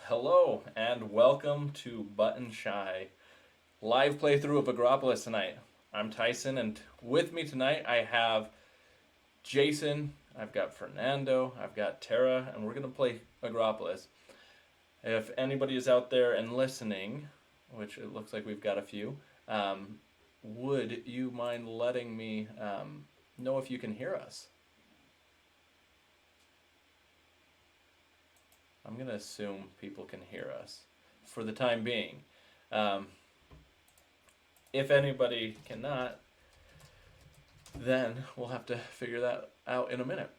Hello and welcome to Button Shy, live playthrough of Agropolis tonight. I'm Tyson, and with me tonight I have Jason, I've got Fernando, I've got Tara, and we're gonna play Agropolis. If anybody is out there and listening, which it looks like we've got a few, would you mind letting me know if you can hear us? I'm gonna assume people can hear us for the time being. Um, if anybody cannot, then we'll have to figure that out in a minute.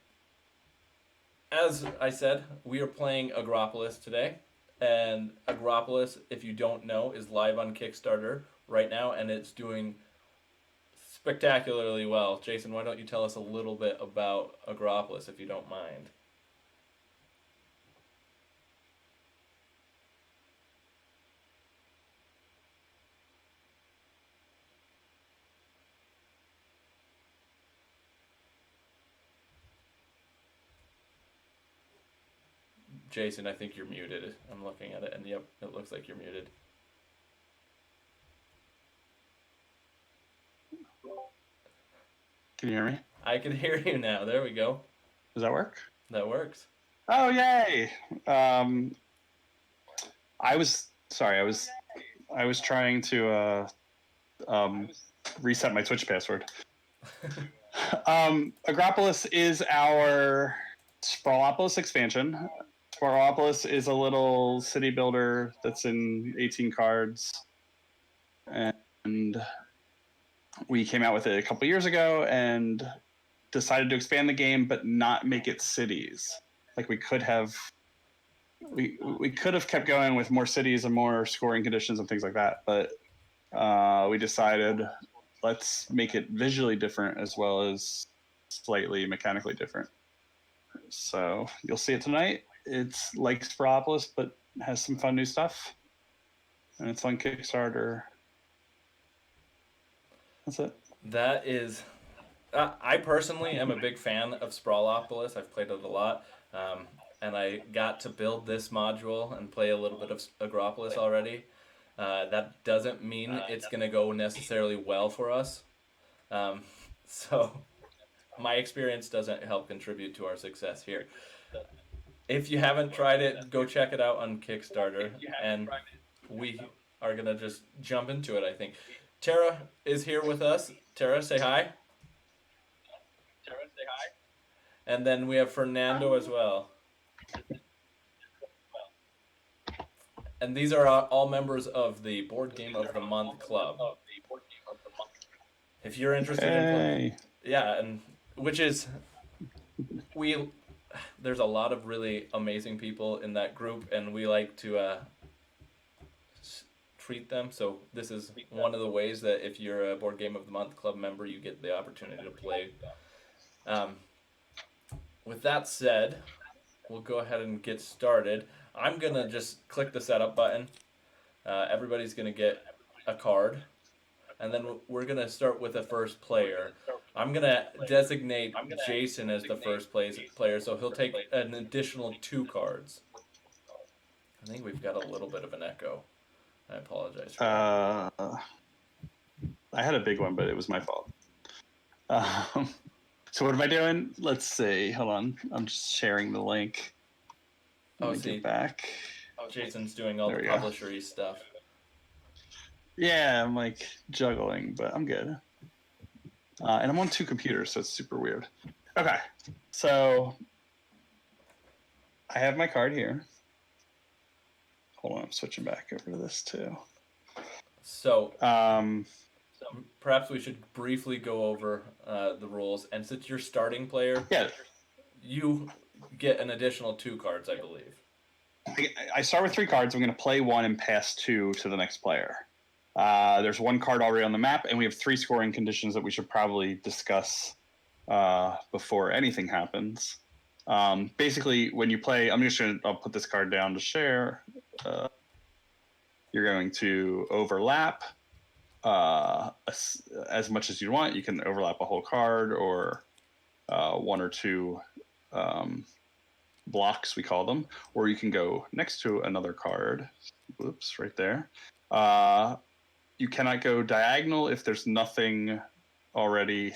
As I said, we are playing Agropolis today. And Agropolis, if you don't know, is live on Kickstarter right now and it's doing spectacularly well. Jason, why don't you tell us a little bit about Agropolis if you don't mind? Jason, I think you're muted. I'm looking at it and yep, it looks like you're muted. Can you hear me? I can hear you now. There we go. Does that work? That works. Oh, yay! I was sorry. I was trying to reset my Twitch password. Agropolis is our Sprawlopolis expansion. Sprawlopolis is a little city builder that's in 18 cards, and we came out with it a couple years ago and decided to expand the game, but not make it cities. Like we could have kept going with more cities and more scoring conditions and things like that, but we decided let's make it visually different as well as slightly mechanically different. So you'll see it tonight. It's like Sprawlopolis, but has some fun new stuff, and it's on Kickstarter. That's it. That is I personally am a big fan of Sprawlopolis. I've played it a lot, and I got to build this module and play a little bit of Agropolis already. That doesn't mean it's going to go necessarily well for us. Um, so my experience doesn't help contribute to our success here. If you haven't tried it, go check it out on Kickstarter, and we are going to just jump into it, I think. Tara is here with us. Tara, say hi. And then we have Fernando as well. And these are all members of the Board Game of the Month Club. If you're interested in yeah, and which is we there's a lot of really amazing people in that group and we like to treat them. So this is one of the ways that if you're a Board Game of the Month Club member, you get the opportunity to play. With that said, we'll go ahead and get started. I'm going to just click the setup button. Everybody's going to get a card. And then we're going to start with the first player. I'm going to designate Jason as the first player, so he'll take an additional 2 cards. I think we've got a little bit of an echo. I apologize for that. I had a big one, but it was my fault. So what am I doing? Let's see. Hold on. I'm just sharing the link. Let me get back. Jason's doing all the publishery stuff. Yeah, I'm like juggling, but I'm good. And I'm on 2 computers, so it's super weird. Okay, so I have my card here. Hold on, I'm switching back over to this too. So, perhaps we should briefly go over the rules. And since you're starting player, you get an additional 2 cards, I believe. I start with 3 cards. I'm going to play 1 and pass 2 to the next player. There's 1 card already on the map, and we have 3 scoring conditions that we should probably discuss before anything happens. Basically, when you play, I'll put this card down to share. You're going to overlap as much as you want. You can overlap a whole card or 1 or 2 blocks, we call them, or you can go next to another card. Whoops, right there. You cannot go diagonal if there's nothing already,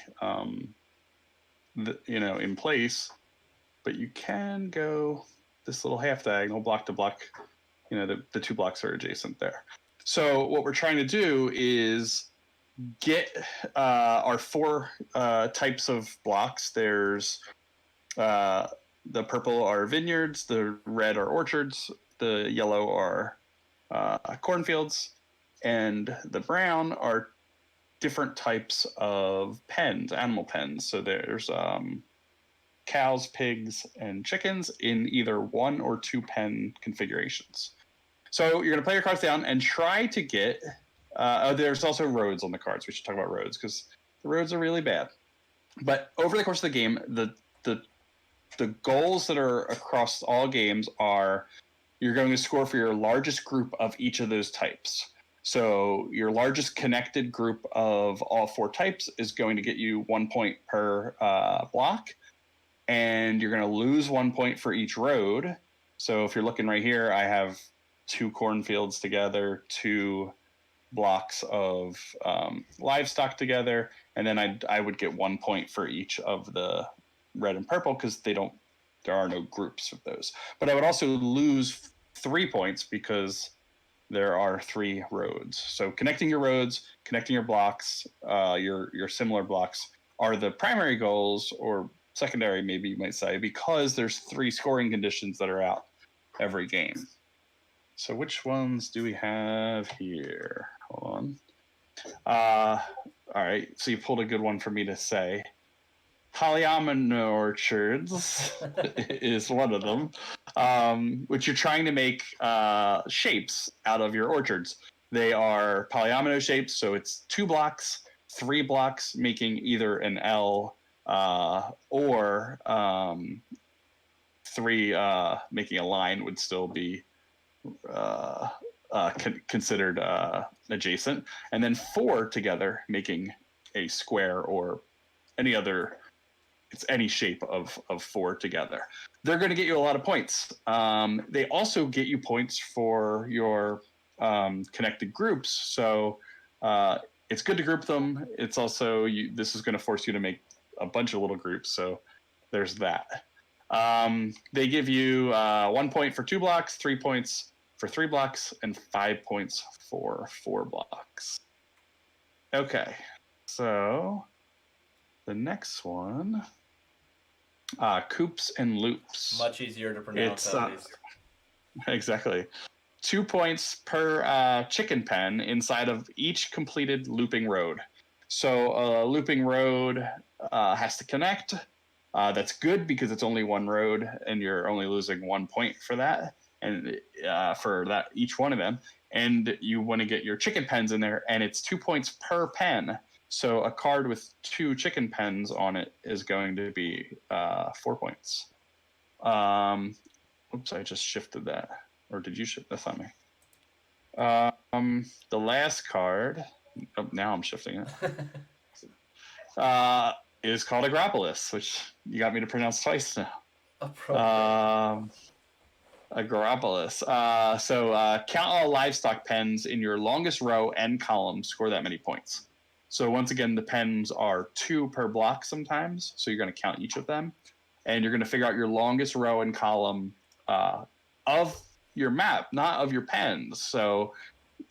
in place, but you can go this little half diagonal, block to block. The two blocks are adjacent there. So what we're trying to do is get our four types of blocks. There's the purple are vineyards, the red are orchards, the yellow are cornfields, and the brown are different types of pens, animal pens. So there's cows, pigs, and chickens in either 1 or 2 pen configurations. So you're going to play your cards down and try to get. There's also roads on the cards. We should talk about roads because the roads are really bad. But over the course of the game, the goals that are across all games are you're going to score for your largest group of each of those types. So your largest connected group of all 4 types is going to get you 1 point per block, and you're going to lose 1 point for each road. So if you're looking right here, I have 2 cornfields together, 2 blocks of livestock together, and then I would get 1 point for each of the red and purple because there are no groups of those. But I would also lose 3 points because there are 3 roads. So connecting your roads, connecting your blocks, your similar blocks are the primary goals, or secondary, maybe you might say, because there's 3 scoring conditions that are out every game. So which ones do we have here? Hold on. All right. So you pulled a good one for me to say. Polyomino orchards is one of them, which you're trying to make shapes out of your orchards. They are polyomino shapes, so it's 2 blocks, 3 blocks, making either an L or 3 making a line would still be considered adjacent, and then 4 together making a square or any other. It's any shape of 4 together. They're going to get you a lot of points. They also get you points for your connected groups. So it's good to group them. It's also this is going to force you to make a bunch of little groups. So there's that. They give you 1 point for 2 blocks, 3 points for 3 blocks, and 5 points for 4 blocks. Okay, so the next one, coops and loops. Much easier to pronounce, at least. Exactly. 2 points per chicken pen inside of each completed looping road. So a looping road has to connect. That's good because it's only 1 road, and you're only losing 1 point for that, and for that each one of them. And you want to get your chicken pens in there, and it's 2 points per pen. So a card with 2 chicken pens on it is going to be 4 points. Oops, I just shifted that. Or did you shift? That's not me. The last card, now I'm shifting it, is called Agropolis, which you got me to pronounce twice now. Agropolis. So count all livestock pens in your longest row and column, score that many points. So once again, the pens are 2 per block sometimes, so you're going to count each of them, and you're going to figure out your longest row and column of your map, not of your pens. So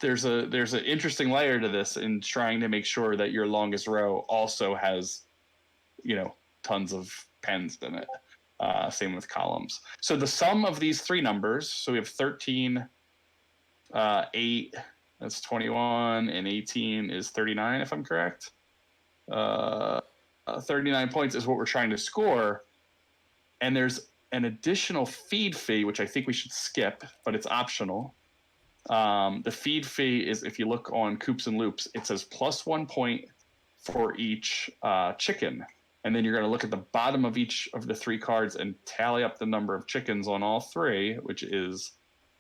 there's an interesting layer to this in trying to make sure that your longest row also has, tons of pens in it. Same with columns. So the sum of these 3 numbers, so we have 13, 8, that's 21, and 18 is 39, if I'm correct. 39 points is what we're trying to score. And there's an additional feed fee, which I think we should skip, but it's optional. The feed fee is, if you look on Coops and Loops, it says plus 1 point for each chicken. And then you're going to look at the bottom of each of the 3 cards and tally up the number of chickens on all 3, which is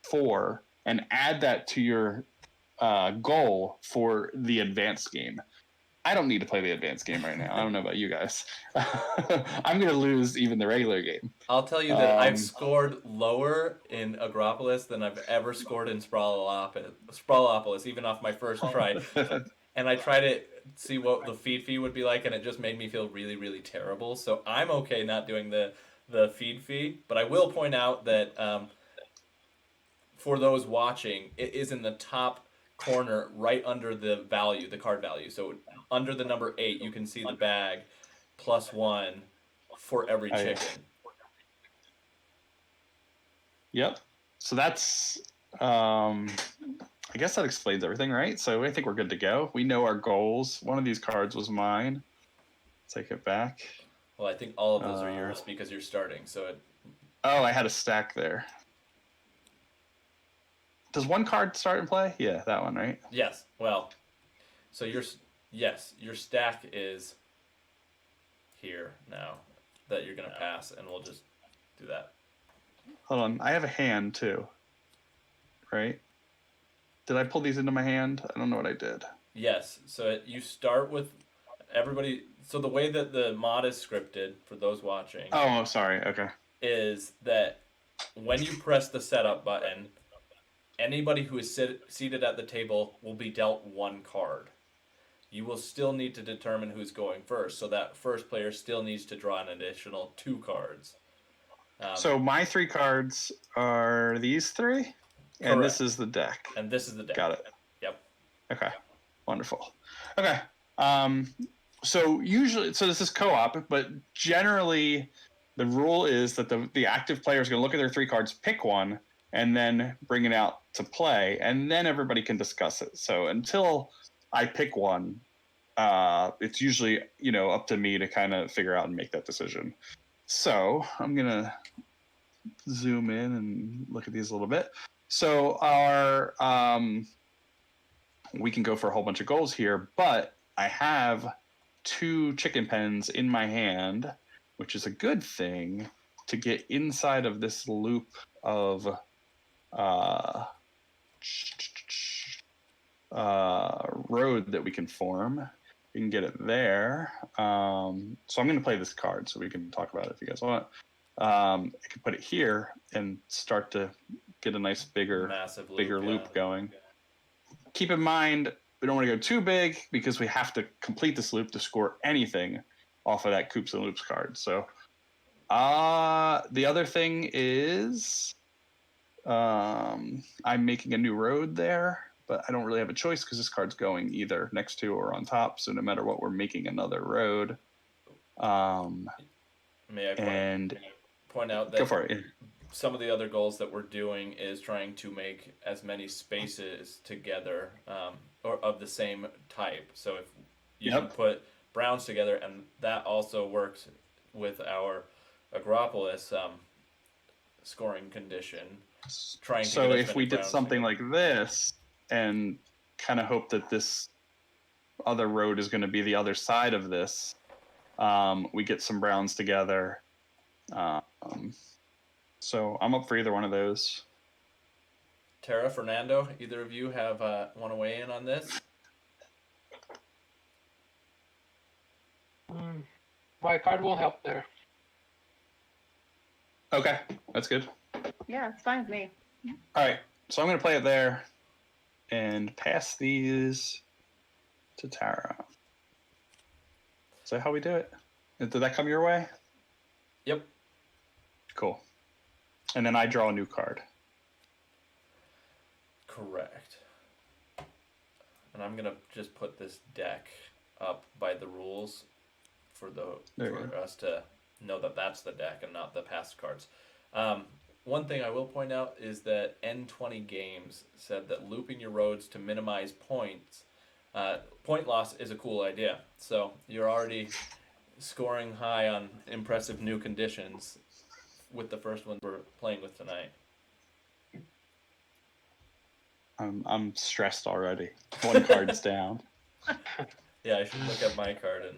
4, and add that to your goal for the advanced game. I don't need to play the advanced game right now. I don't know about you guys. I'm going to lose even the regular game. I'll tell you that I've scored lower in Agropolis than I've ever scored in Sprawlopolis, even off my first try. And I tried to see what the feed fee would be like, and it just made me feel really, really terrible. So I'm okay not doing the feed fee, but I will point out that for those watching, it is in the top corner right under the value, the card value. So under the number 8, you can see the bag +1 for every Oh, yeah. chicken. Yep. So that's, I guess that explains everything, right? So I think we're good to go. We know our goals. One of these cards was mine. Take it back. Well, I think all of those are yours because you're starting. So Oh, I had a stack there. Does one card start and play? Yeah, that one, right? yes. Well, so your stack is here now that you're gonna pass, and we'll just do that. Hold on. I have a hand too, right? Did I pull these into my hand? I don't know what I did. Yes. So you start with everybody. So the way that the mod is scripted for those watching Oh, sorry. Okay. is that when you press the setup button, anybody who is seated at the table will be dealt one card. You will still need to determine who's going first, so that first player still needs to draw an additional 2 cards. So my 3 cards are these 3, and this is the deck. And this is the deck. Got it. Yep. Okay. Wonderful. Okay. So usually, so this is co-op, but generally, the rule is that the active player is going to look at their 3 cards, pick one, and then bring it out to play, and then everybody can discuss it. So until I pick one, it's usually up to me to kind of figure out and make that decision. So I'm gonna zoom in and look at these a little bit. So our we can go for a whole bunch of goals here, but I have 2 chicken pens in my hand, which is a good thing to get inside of this loop of road that we can form. We can get it there. So I'm going to play this card so we can talk about it if you guys want. I can put it here and start to get a nice bigger loop going. Keep in mind, we don't want to go too big because we have to complete this loop to score anything off of that Coops and Loops card. So the other thing is I'm making a new road there, but I don't really have a choice because this card's going either next to or on top. So no matter what, we're making another road. May I point out that go for it. Some of the other goals that we're doing is trying to make as many spaces together or of the same type. So if you can put browns together, and that also works with our Agropolis scoring condition. So if we did something like this and kind of hope that this other road is going to be the other side of this, we get some browns together. So I'm up for either one of those. Tara, Fernando, either of you have want to weigh in on this? My card will help there. Okay, that's good. Yeah, it's fine with me. All right, so I'm going to play it there and pass these to Tara. Is that how we do it? Did that come your way? Yep. Cool. And then I draw a new card. Correct. And I'm gonna just put this deck up by the rules for us to know that that's the deck and not the past cards. One thing I will point out is that N20 Games said that looping your roads to minimize points, point loss is a cool idea. So you're already scoring high on impressive new conditions with the first one we're playing with tonight. I'm stressed already. One card's down. Yeah, I should look at my card and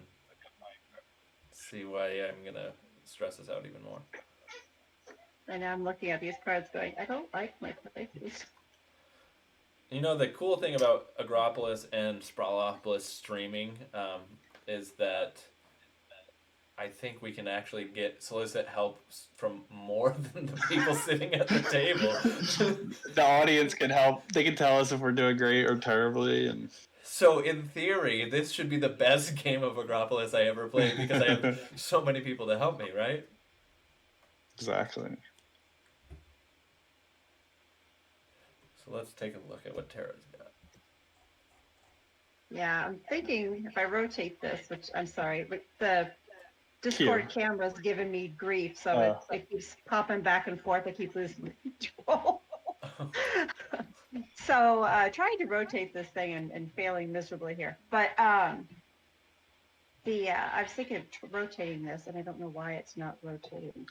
see why I'm gonna stress this out even more. And I'm looking at these cards going, I don't like my places. You know, the cool thing about Agropolis and Sprawlopolis streaming is that I think we can actually solicit help from more than the people sitting at the table. The audience can help. They can tell us if we're doing great or terribly, and So in theory, this should be the best game of Agropolis I ever played because I have so many people to help me, right? exactly. So let's take a look at what Tara's got. Yeah, I'm thinking if I rotate this, which I'm sorry, but the Discord camera's giving me grief, so it keeps popping back and forth. I keep losing control. So trying to rotate this thing and failing miserably here. But I was thinking of rotating this, and I don't know why it's not rotating.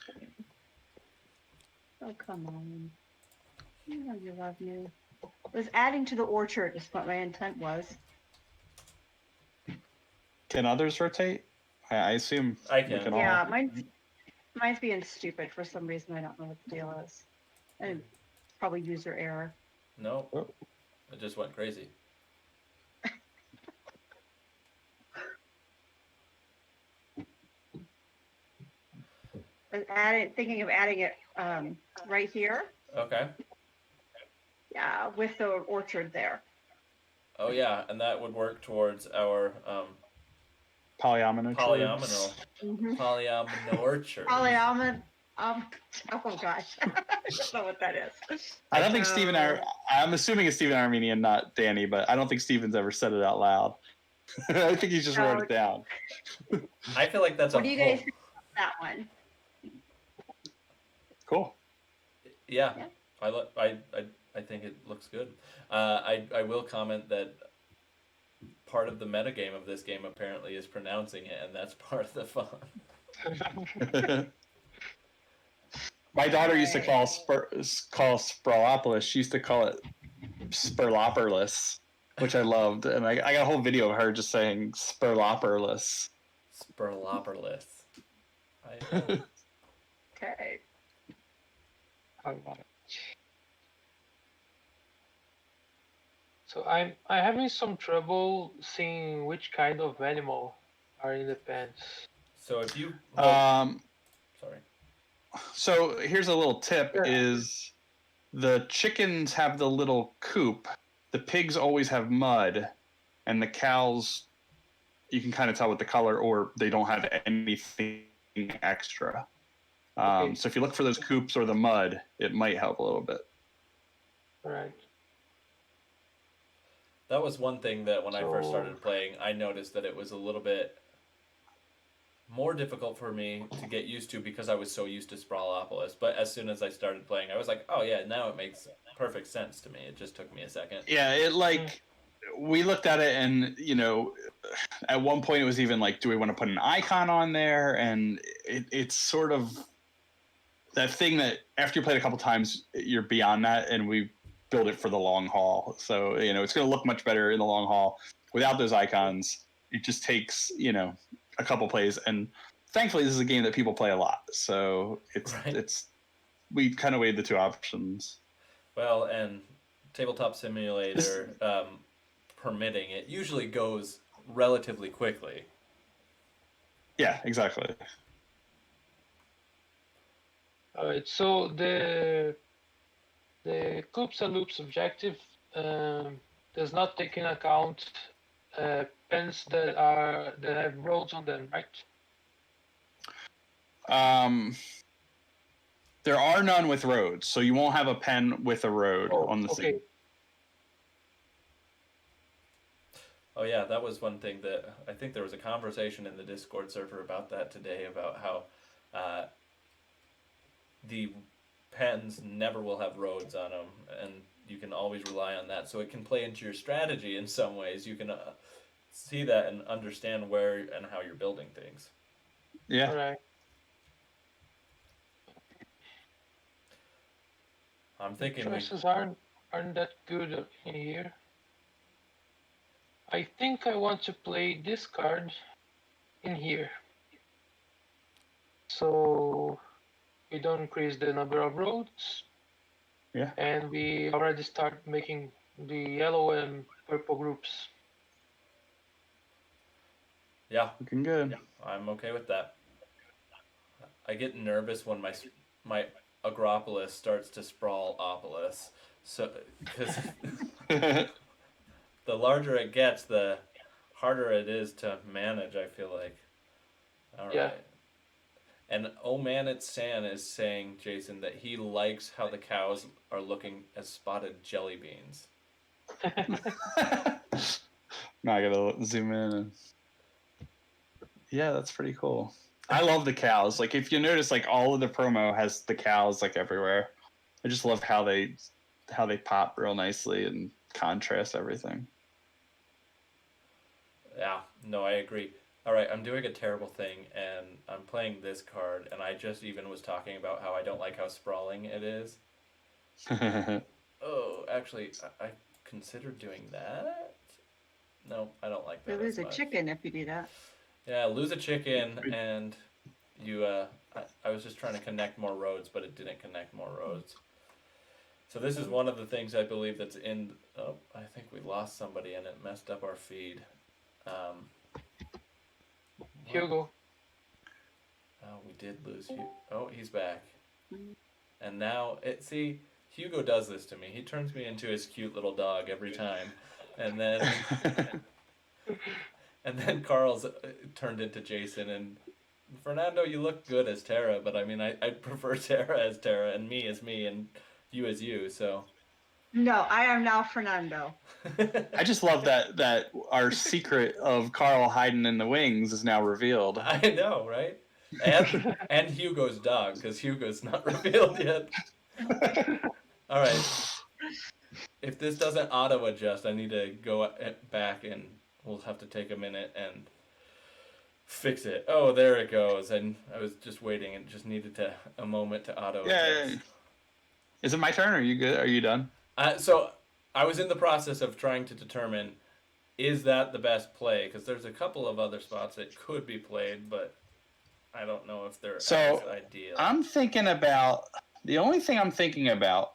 Oh, come on. You know you love me. It was adding to the orchard is what my intent was. Can others rotate? I assume I we can. can Yeah, all. mine's being stupid for some reason. I don't know what the deal is. And probably user error. No, Oh. it just went crazy. Thinking of adding it right here. Okay. Yeah, with the orchard there. Oh yeah, and that would work towards our Polyomino. polyomino orchard. Polyalmond. Oh gosh, I don't know what that is. I don't think Steven. I'm assuming it's Steven Armenian, not Danny, but I don't think Steven's ever said it out loud. I think he just wrote it down. I feel like that's what do you guys think about that one? Cool. Yeah. I think it looks good. I will comment that part of the metagame of this game apparently is pronouncing it, and that's part of the fun. My daughter used to call Sprawlopolis. She used to call it Spurloperless, which I loved, and I got a whole video of her just saying Spurloperless. Spurloperless. Okay. So I'm having some trouble seeing which kind of animal are in the pens. So if you sorry. So here's a little tip: is the chickens have the little coop, the pigs always have mud, and the cows, you can kind of tell with the color, or they don't have anything extra. Okay. So if you look for those coops or the mud, it might help a little bit. All right. That was one thing that when I first started playing, I noticed that it was a little bit more difficult for me to get used to because I was so used to Sprawlopolis. But as soon as I started playing, I was like, oh yeah, now it makes perfect sense to me. It just took me a second. Yeah, we looked at it, and at one point it was even like, do we want to put an icon on there? And it's sort of that thing that after you play it a couple times, you're beyond that, and we build it for the long haul. So it's going to look much better in the long haul without those icons. It just takes a couple plays, and thankfully this is a game that people play a lot. So it's we kind of weighed the two options. Well, and Tabletop Simulator permitting, it usually goes relatively quickly. Yeah, exactly. All right. So the Coops and Loops objective does not take into account pens that have roads on them, right? There are none with roads, so you won't have a pen with a road on the scene. Oh yeah, that was one thing that I think there was a conversation in the Discord server about that today, about how the pens never will have roads on them, and you can always rely on that. So it can play into your strategy in some ways. You can see that and understand where and how you're building things. Yeah. All right. I'm thinking choices aren't that good in here. I think I want to play this card in here. So we don't increase the number of roads. Yeah. And we already start making the yellow and purple groups. Yeah, Looking good. I'm okay with that. I get nervous when my Agropolis starts to sprawl Opolis. So, because the larger it gets, the harder it is to manage, I feel like. All right. Yeah. And oh man, it's San is saying, Jason, that he likes how the cows are looking as spotted jelly beans. Now I gotta zoom in. Yeah, that's pretty cool. I love the cows. Like if you notice, like all of the promo has the cows like everywhere. I just love how they pop real nicely and contrast everything. Yeah, no, I agree. All right, I'm doing a terrible thing, and I'm playing this card, and I just even was talking about how I don't like how sprawling it is. Oh, actually, I considered doing that. No, I don't like that You as lose a much. chicken if you do that. Yeah, lose a chicken, and you. I was just trying to connect more roads, but it didn't connect more roads. So this is one of the things I believe that's in. Oh, I think we lost somebody, and it messed up our feed. What? Hugo. Oh, we did lose Hugo. Oh, he's back. And now see, Hugo does this to me. He turns me into his cute little dog every time, and then Carl's turned into Jason. And Fernando, you look good as Tara, but I mean, I prefer Tara as Tara, and me as me, and you as you. So. No, I am now Fernando. I just love that our secret of Carl hiding in the wings is now revealed. I know, right? And Hugo's dog, because Hugo's not revealed yet. All right. If this doesn't auto adjust, I need to go back, and we'll have to take a minute and fix it. Oh, there it goes. And I was just waiting and just needed a moment to auto adjust. Yeah. Is it my turn? Are you good? Are you done? So I was in the process of trying to determine, is that the best play? Because there's a couple of other spots that could be played, but I don't know if they're as ideal. I'm thinking about, the only thing I'm thinking about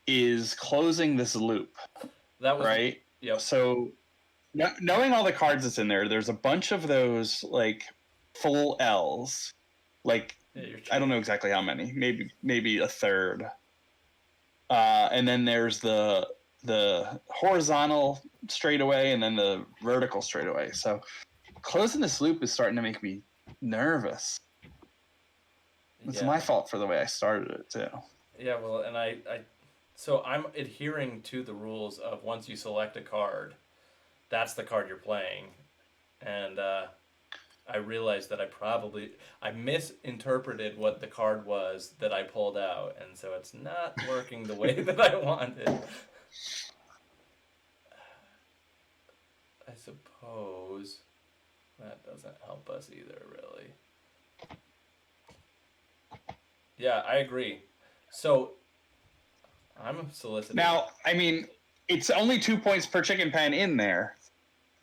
is closing this loop. That was right. Yep. So knowing all the cards that's in there, there's a bunch of those like full L's. Like I don't know exactly how many. Maybe a third. And then there's the horizontal straightaway and then the vertical straightaway. So closing this loop is starting to make me nervous. It's my fault for the way I started it too. Yeah, well, and so I'm adhering to the rules of once you select a card, that's the card you're playing, and I realized that I misinterpreted what the card was that I pulled out, and so it's not working the way that I wanted. I suppose that doesn't help us either, really. Yeah, I agree. So I'm soliciting. Now, I mean, it's only 2 points per chicken pen in there,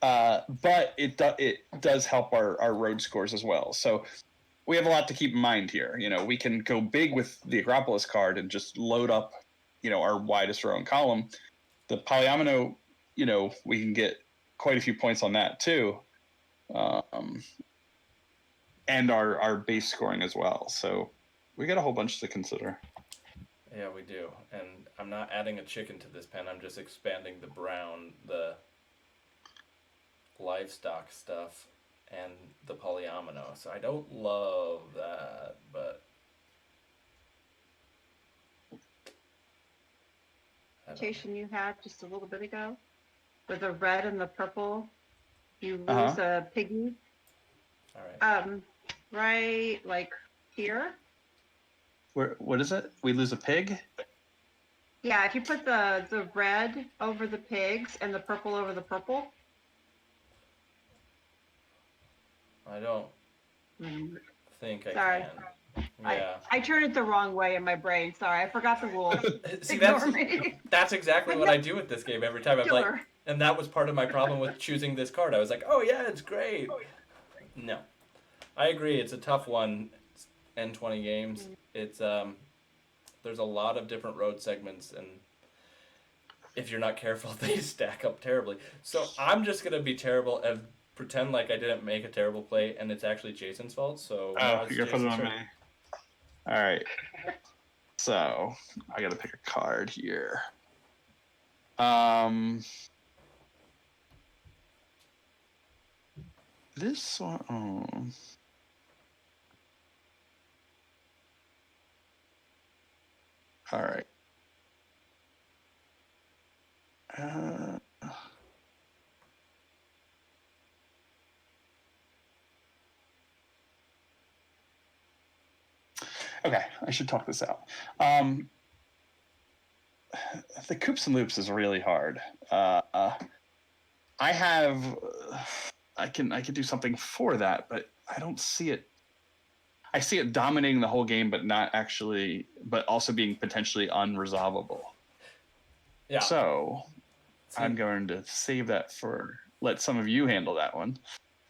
but it does help our road scores as well. So we have a lot to keep in mind here. You know, we can go big with the Agropolis card and just load up, our widest row and column. The Polyomino, we can get quite a few points on that too, and our base scoring as well. So we got a whole bunch to consider. Yeah, we do. And I'm not adding a chicken to this pen. I'm just expanding the livestock stuff, and the polyomino. So I don't love that, but Rotation you had just a little bit ago with the red and the purple, you lose a piggy. All right. Right, like here. What is it? We lose a pig? Yeah, if you put the red over the pigs and the purple over the purple. I don't think I Sorry. can. Yeah. I turned it the wrong way in my brain. Sorry, I forgot the rules. See, Ignore me. That's exactly what I do with this game every time. I'm like, and that was part of my problem with choosing this card. I was like, oh yeah, it's great. No, I agree. It's a tough one. It's N20 games. It's there's a lot of different road segments, and if you're not careful, they stack up terribly. So I'm just gonna be terrible and pretend like I didn't make a terrible play, and it's actually Jason's fault. So now Oh, it's you're putting it Jason's on me. turn. All right. So I gotta pick a card here. This one. Oh. All right. Okay, I should talk this out. The Coops and Loops is really hard. I can do something for that, but I don't see it. I see it dominating the whole game, but not actually, but also being potentially unresolvable. Yeah. So I'm going to save that let some of you handle that one.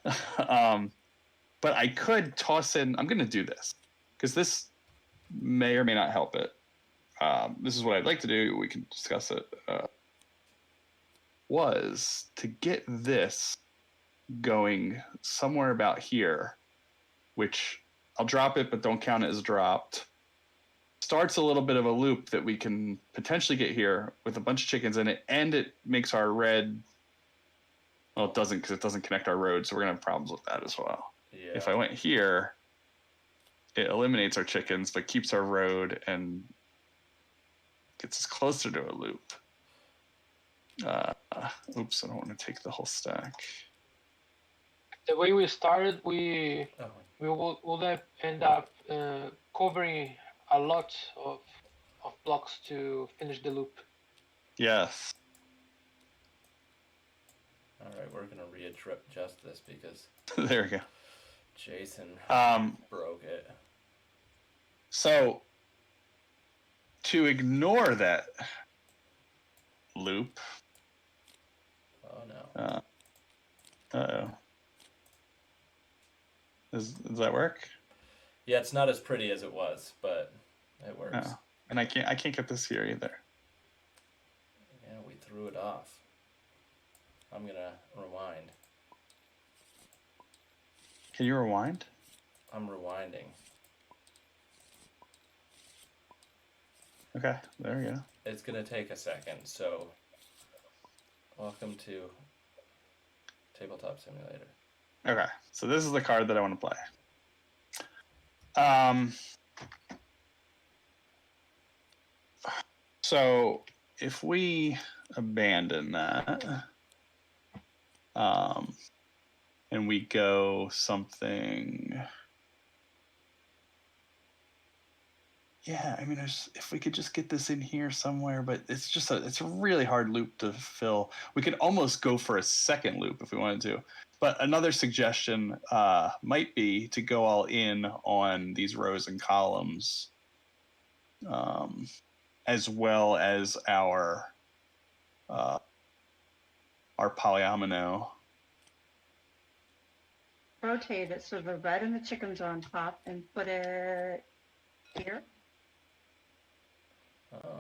But I could toss in. I'm going to do this because this may or may not help it. This is what I'd like to do. We can discuss it. Was to get this going somewhere about here, which I'll drop it, but don't count it as dropped. Starts a little bit of a loop that we can potentially get here with a bunch of chickens in it, and it makes our red. Well, it doesn't because it doesn't connect our road, so we're gonna have problems with that as well. Yeah. If I went here, it eliminates our chickens, but keeps our road and gets us closer to a loop. Oops, I don't want to take the whole stack. The way we started, we would end up covering a lot of blocks to finish the loop. Yes. All right, we're gonna readjust this because there we go. Jason broke it. So to ignore that loop. Oh no. Uh-oh. Does that work? Yeah, it's not as pretty as it was, but it works. Oh. And I can't get this here either. Yeah, we threw it off. I'm gonna rewind. Can you rewind? I'm rewinding. Okay, there we go. It's gonna take a second, so welcome to Tabletop Simulator. Okay, so this is the card that I want to play. So if we abandon that, and we go something, yeah, I mean, if we could just get this in here somewhere, but it's a really hard loop to fill. We could almost go for a second loop if we wanted to. But another suggestion might be to go all in on these rows and columns, as well as our polyomino. Rotate it so the red and the chickens are on top, and put it here.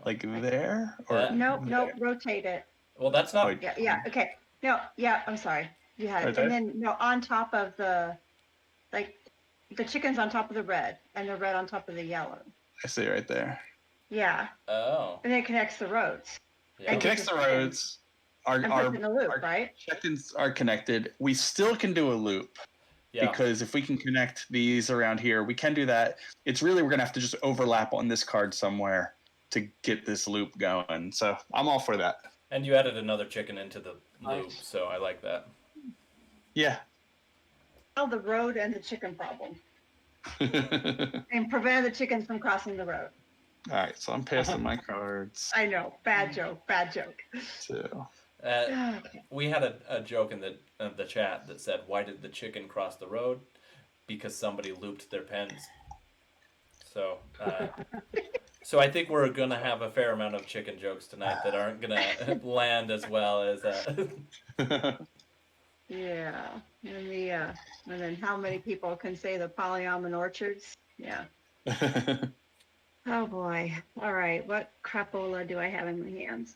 Like there? Or Nope, there? rotate it. Well, that's not. Oh, Yeah, okay. No, yeah, I'm sorry. You had Right it. And there? then, no, on top of the chickens on top of the red, and the red on top of the yellow. I see right there. Yeah. Oh. And then it connects the roads. Yeah. It connects the roads. And puts it in a loop, right? Chickens are connected. We still can do a loop. Yeah. Because if we can connect these around here, we can do that. It's really, we're going to have to just overlap on this card somewhere to get this loop going. So I'm all for that. And you added another chicken into the loop, Nice. so I like that. Yeah. Solve the road and the chicken problem. And prevent the chickens from crossing the road. All right, so I'm passing my cards I know. Bad joke. Bad joke. too. We had a joke in the chat that said, "Why did the chicken cross the road? Because somebody looped their pens." So, so I think we're gonna have a fair amount of chicken jokes tonight that aren't gonna land as well as. Yeah. And then how many people can say the polyomino orchards? Yeah. Oh boy. All right. What crapola do I have in my hands?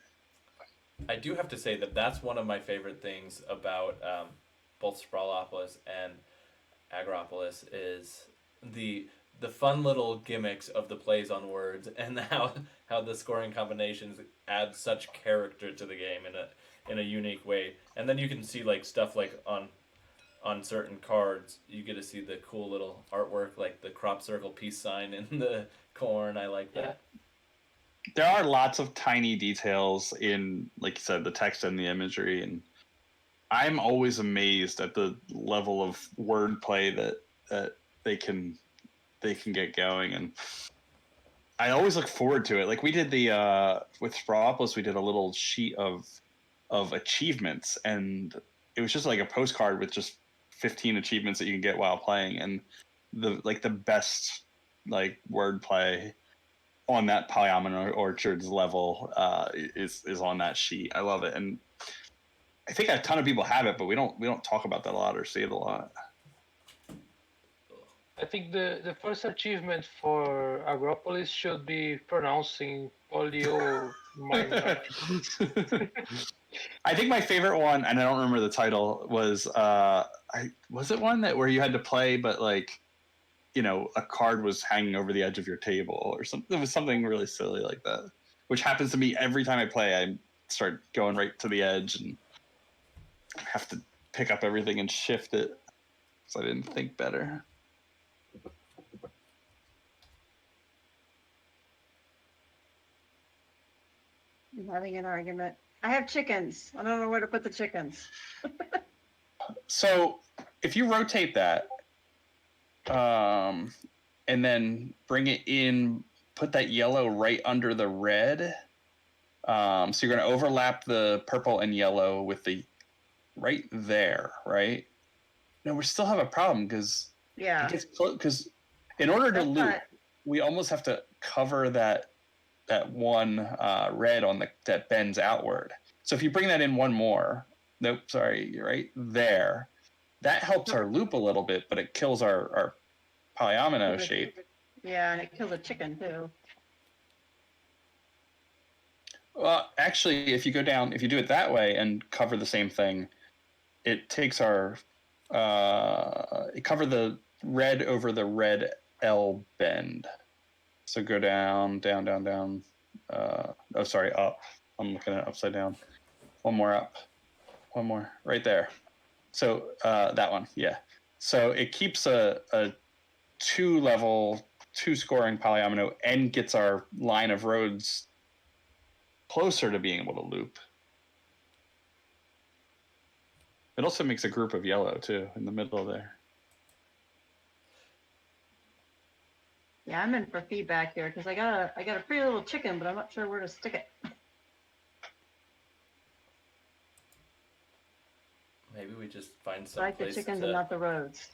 I do have to say that that's one of my favorite things about both Sprawlopolis and Agropolis is the the fun little gimmicks of the plays on words and how the scoring combinations add such character to the game in a unique way. And then you can see like stuff like on certain cards, you get to see the cool little artwork like the crop circle peace sign in the corn. I like Yeah. that. There are lots of tiny details in, like you said, the text and the imagery, and I'm always amazed at the level of wordplay that they can get going, and I always look forward to it. Like we did the with Sprawlopolis, we did a little sheet of achievements, and it was just like a postcard with just 15 achievements that you can get while playing, and the best like wordplay on that Polyomino Orchards level is on that sheet. I love it, and I think a ton of people have it, but we don't talk about that a lot or see it a lot. I think the first achievement for Agropolis should be pronouncing polio minor. I think my favorite one, and I don't remember the title, was was it one that where you had to play, but like, you know, a card was hanging over the edge of your table or something. It was something really silly like that, which happens to me every time I play. I start going right to the edge and have to pick up everything and shift it, so I didn't think better. I'm having an argument. I have chickens. I don't know where to put the chickens. So if you rotate that, and then bring it in, put that yellow right under the red. So you're going to overlap the purple and yellow with the right there, right? No, we still have a problem because Yeah. Because in order to That's loop, not- we almost have to cover that one red on that bends outward. So if you bring that in one more, nope, sorry, right there, that helps our loop a little bit, but it kills our polyomino shape. Yeah, and it kills a chicken too. Well, actually, if you go down, if you do it that way and cover the same thing, it takes our it cover the red over the red L bend. So go down, down, down, down. Oh, sorry, up. I'm looking at it upside down. One more up. One more right there. So that one, yeah. So it keeps a 2-level, 2-scoring polyomino and gets our line of roads closer to being able to loop. It also makes a group of yellow too in the middle there. Yeah, I'm in for feedback here because I got a pretty little chicken, but I'm not sure where to stick it. Maybe we just find I some like the place chickens to. and not the roads.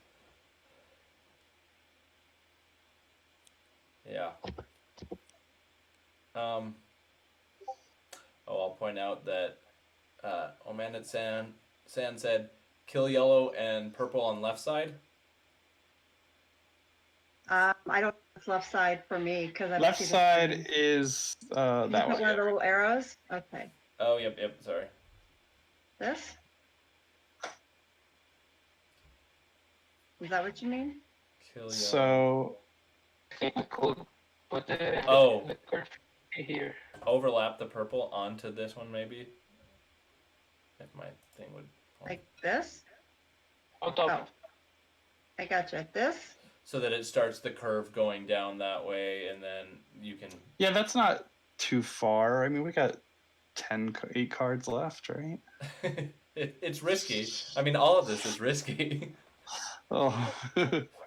Yeah. I'll point out that Omanit San said, kill yellow and purple on left side. I don't know if it's left side for me because I don't Left see the side chickens. is Did that you put one. one of the little arrows? Okay. Oh, yep, sorry. This? Is that what you mean? Kill yellow. So I think we could put the curve here. Overlap the purple onto this one, maybe? If my thing would... Like this? On top. Oh. I gotcha. This? So that it starts the curve going down that way, and then you can... yeah, that's not too far. I mean, we got 8 cards left, right? It's risky. I mean, all of this is risky. Oh.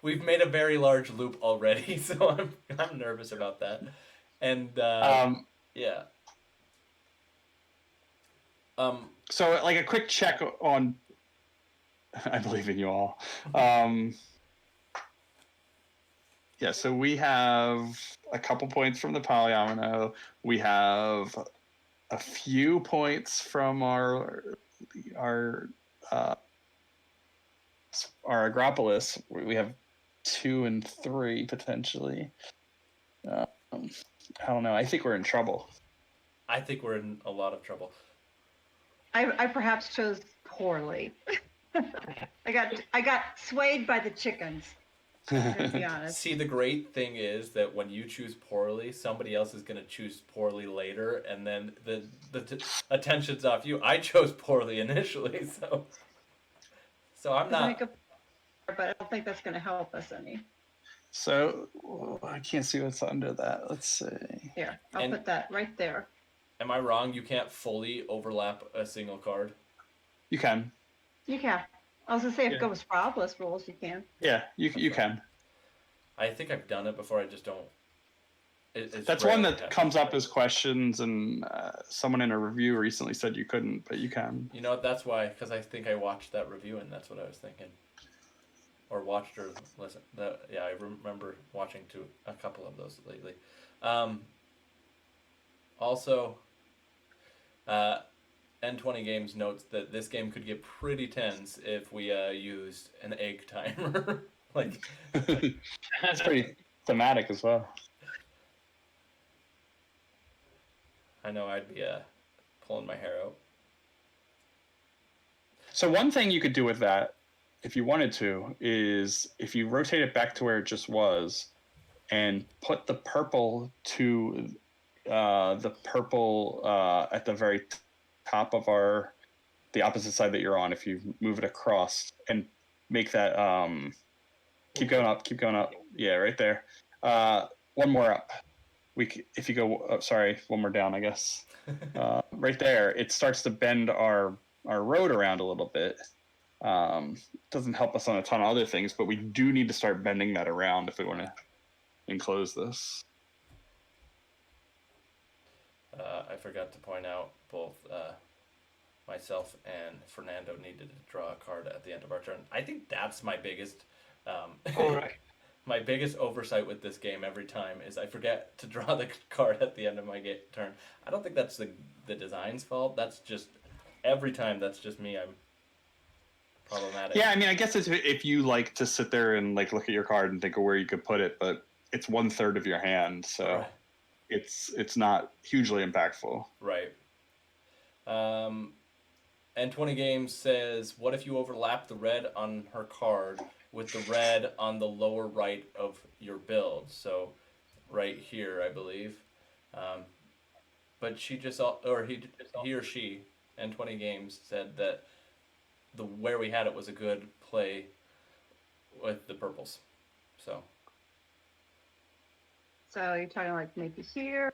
We've made a very large loop already, so I'm nervous about that. And yeah. So like a quick check on. I believe in you all. Yeah, so we have a couple points from the polyomino. We have a few points from our Agropolis. We have 2 and 3 potentially. I don't know. I think we're in trouble. I think we're in a lot of trouble. I perhaps chose poorly. I got swayed by the chickens. I'm gonna be honest. See, the great thing is that when you choose poorly, somebody else is going to choose poorly later, and then the attention's off you. I chose poorly initially, so I'm Doesn't make not. a, but I don't think that's gonna help us any. So I can't see what's under that. Let's see. Here, I'll And- put that right there. Am I wrong? You can't fully overlap a single card. You can. You can. I was gonna say if Yeah. it goes Sprawless rules, you can. Yeah, you can. I think I've done it before. I just don't. It's That's one rarely that happens. comes up as questions, and someone in a review recently said you couldn't, but you can. You know what? That's why, because I think I watched that review, and that's what I was thinking, or watched or listened. Yeah, I remember watching a couple of those lately. Also, N20 Games notes that this game could get pretty tense if we used an egg timer. Like, It's pretty thematic as well. I know I'd be pulling my hair out. So one thing you could do with that, if you wanted to, is if you rotate it back to where it just was, and put the purple to at the very top of the opposite side that you're on. If you move it across and make that keep going up. Yeah, right there. One more up. If you go, sorry, one more down, I guess. Right there, it starts to bend our road around a little bit. Doesn't help us on a ton of other things, but we do need to start bending that around if we want to enclose this. I forgot to point out both myself and Fernando needed to draw a card at the end of our turn. I think that's my biggest All right. my biggest oversight with this game every time is I forget to draw the card at the end of my turn. I don't think that's the design's fault. That's just every time. That's just me. I'm problematic. Yeah, I mean, I guess it's if you like to sit there and like look at your card and think of where you could put it, but it's 1/3 of your hand, so Right. it's not hugely impactful. Right. N20 Games says, what if you overlap the red on her card with the red on the lower right of your build? So right here, I believe. But she just, or he or she, N20 Games, said that where we had it was a good play with the purples. So. So you're talking like maybe here,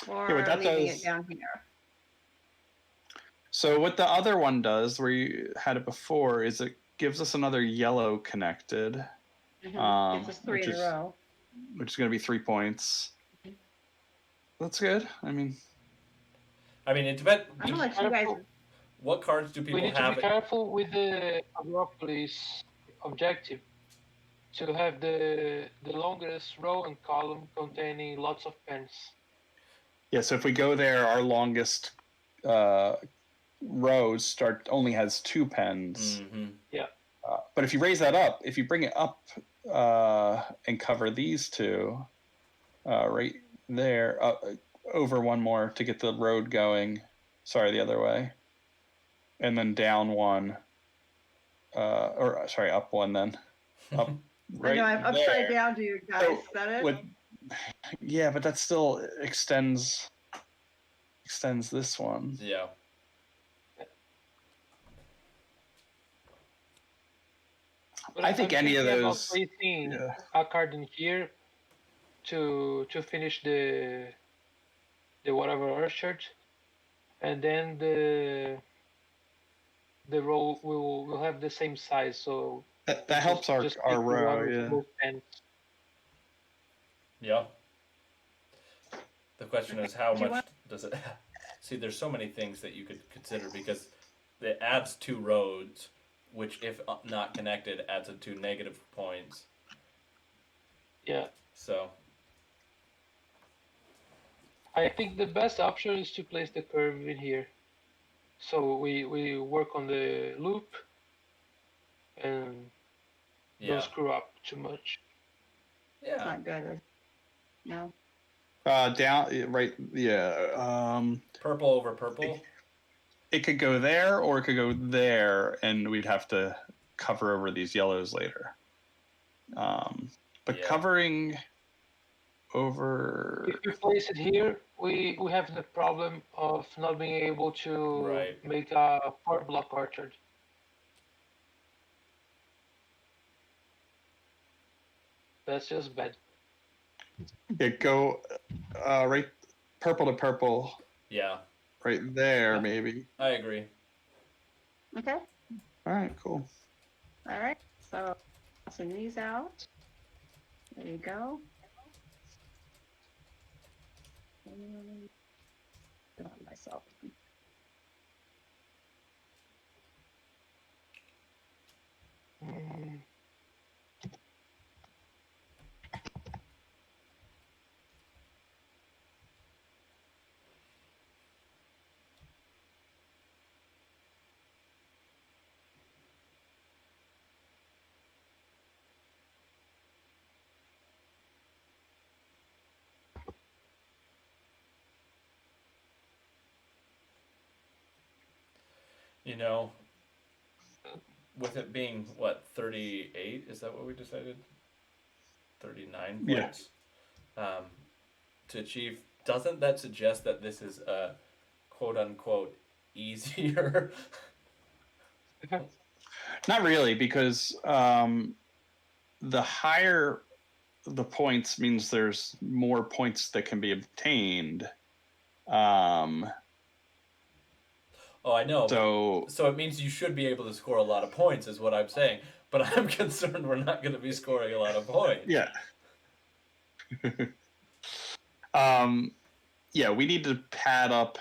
or Yeah, but that leaving does- it down here. So what the other one does, where you had it before, is it gives us another yellow connected, Mhm. Gives us three which in a is- row. which is going to be 3 points. That's good. I mean, It depends. I'm gonna let you guys. What cards do We people need to have? be careful with the Agropolis objective to have the longest row and column containing lots of pens. yeah. So if we go there, our longest rows only has 2 pens. Mm-hmm. But if you raise that up, if you bring it up and cover these two, right there, over one more to get the road going. Sorry, the other way. And then down one, or sorry, up one then. Up right I know I'm upside there. down to you guys. So, Is that it? Yeah, but that still extends this one. Yeah. But I think I'm any of thinking about those- placing yeah. a card in here to finish the whatever orchard, and then the row will have the same size. So That just- helps our just take the one row, with yeah. both pens. Yeah. The question is, how Do you much want- does it? See, there's so many things that you could consider because it adds 2 roads, which, if not connected, adds up to negative points. Yeah, So, I think the best option is to place the curve in here. So we work on the loop and yeah, don't screw up too much. It's yeah. not good. No. Down, right, yeah. Purple over purple. it could go there or it could go there, and we'd have to cover over these yellows later. But Yeah. covering over... If you place it here, we have the problem of not being able to Right. make a 4-block orchard. That's just bad. Yeah, go right purple to purple, Yeah, right there, Yeah. maybe. I agree. Okay. All right, cool. All right. So tossing these out. There you go. Put on myself. Mm. You know, with it being what 38, is that what we decided? 39 Yeah. points to achieve. Doesn't that suggest that this is a quote unquote easier? Not really, because the higher the points means there's more points that can be obtained. Oh, I know. So So it means you should be able to score a lot of points, is what I'm saying. But I'm concerned we're not going to be scoring a lot of points. yeah. Yeah, we need to pad up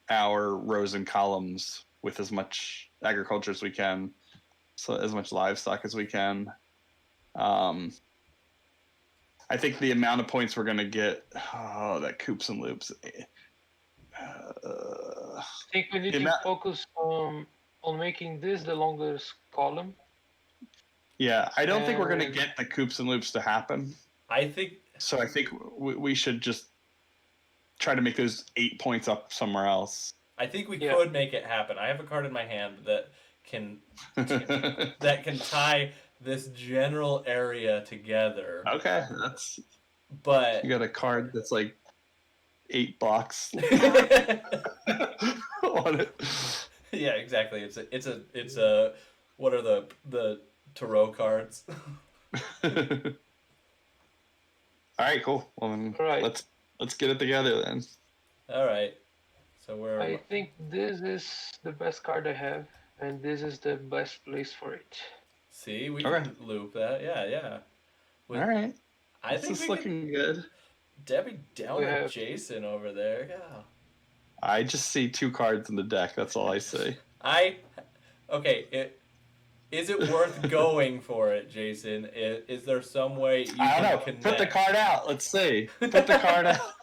our rows and columns with as much agriculture as we can, so as much livestock as we can. I think the amount of points we're going to get, that coops and loops. I think we need The to amount- focus on making this the longest column. Yeah, I don't think we're going to And- get the coops and loops to happen. I think So I think we should just try to make those 8 points up somewhere else. we Yeah. could make it happen. I have a card in my hand that can tie this general area together. Okay, that's But you got a card that's like 8 blocks on it. yeah, exactly. It's a what are the tarot cards? All right, cool. Well, then All right. let's get it together then. All right. So we're I think this is the best card I have, and this is the best place for it. see we Okay. can loop that. Yeah. With- All right, I this think is we looking good. can Debbie down We at have- Jason over there. Yeah. I just see 2 cards in the deck. That's all I see. Okay. Is it worth going for it, Jason? Is there some way you I can don't know. connect? Put the card out. Let's see. Put the card out.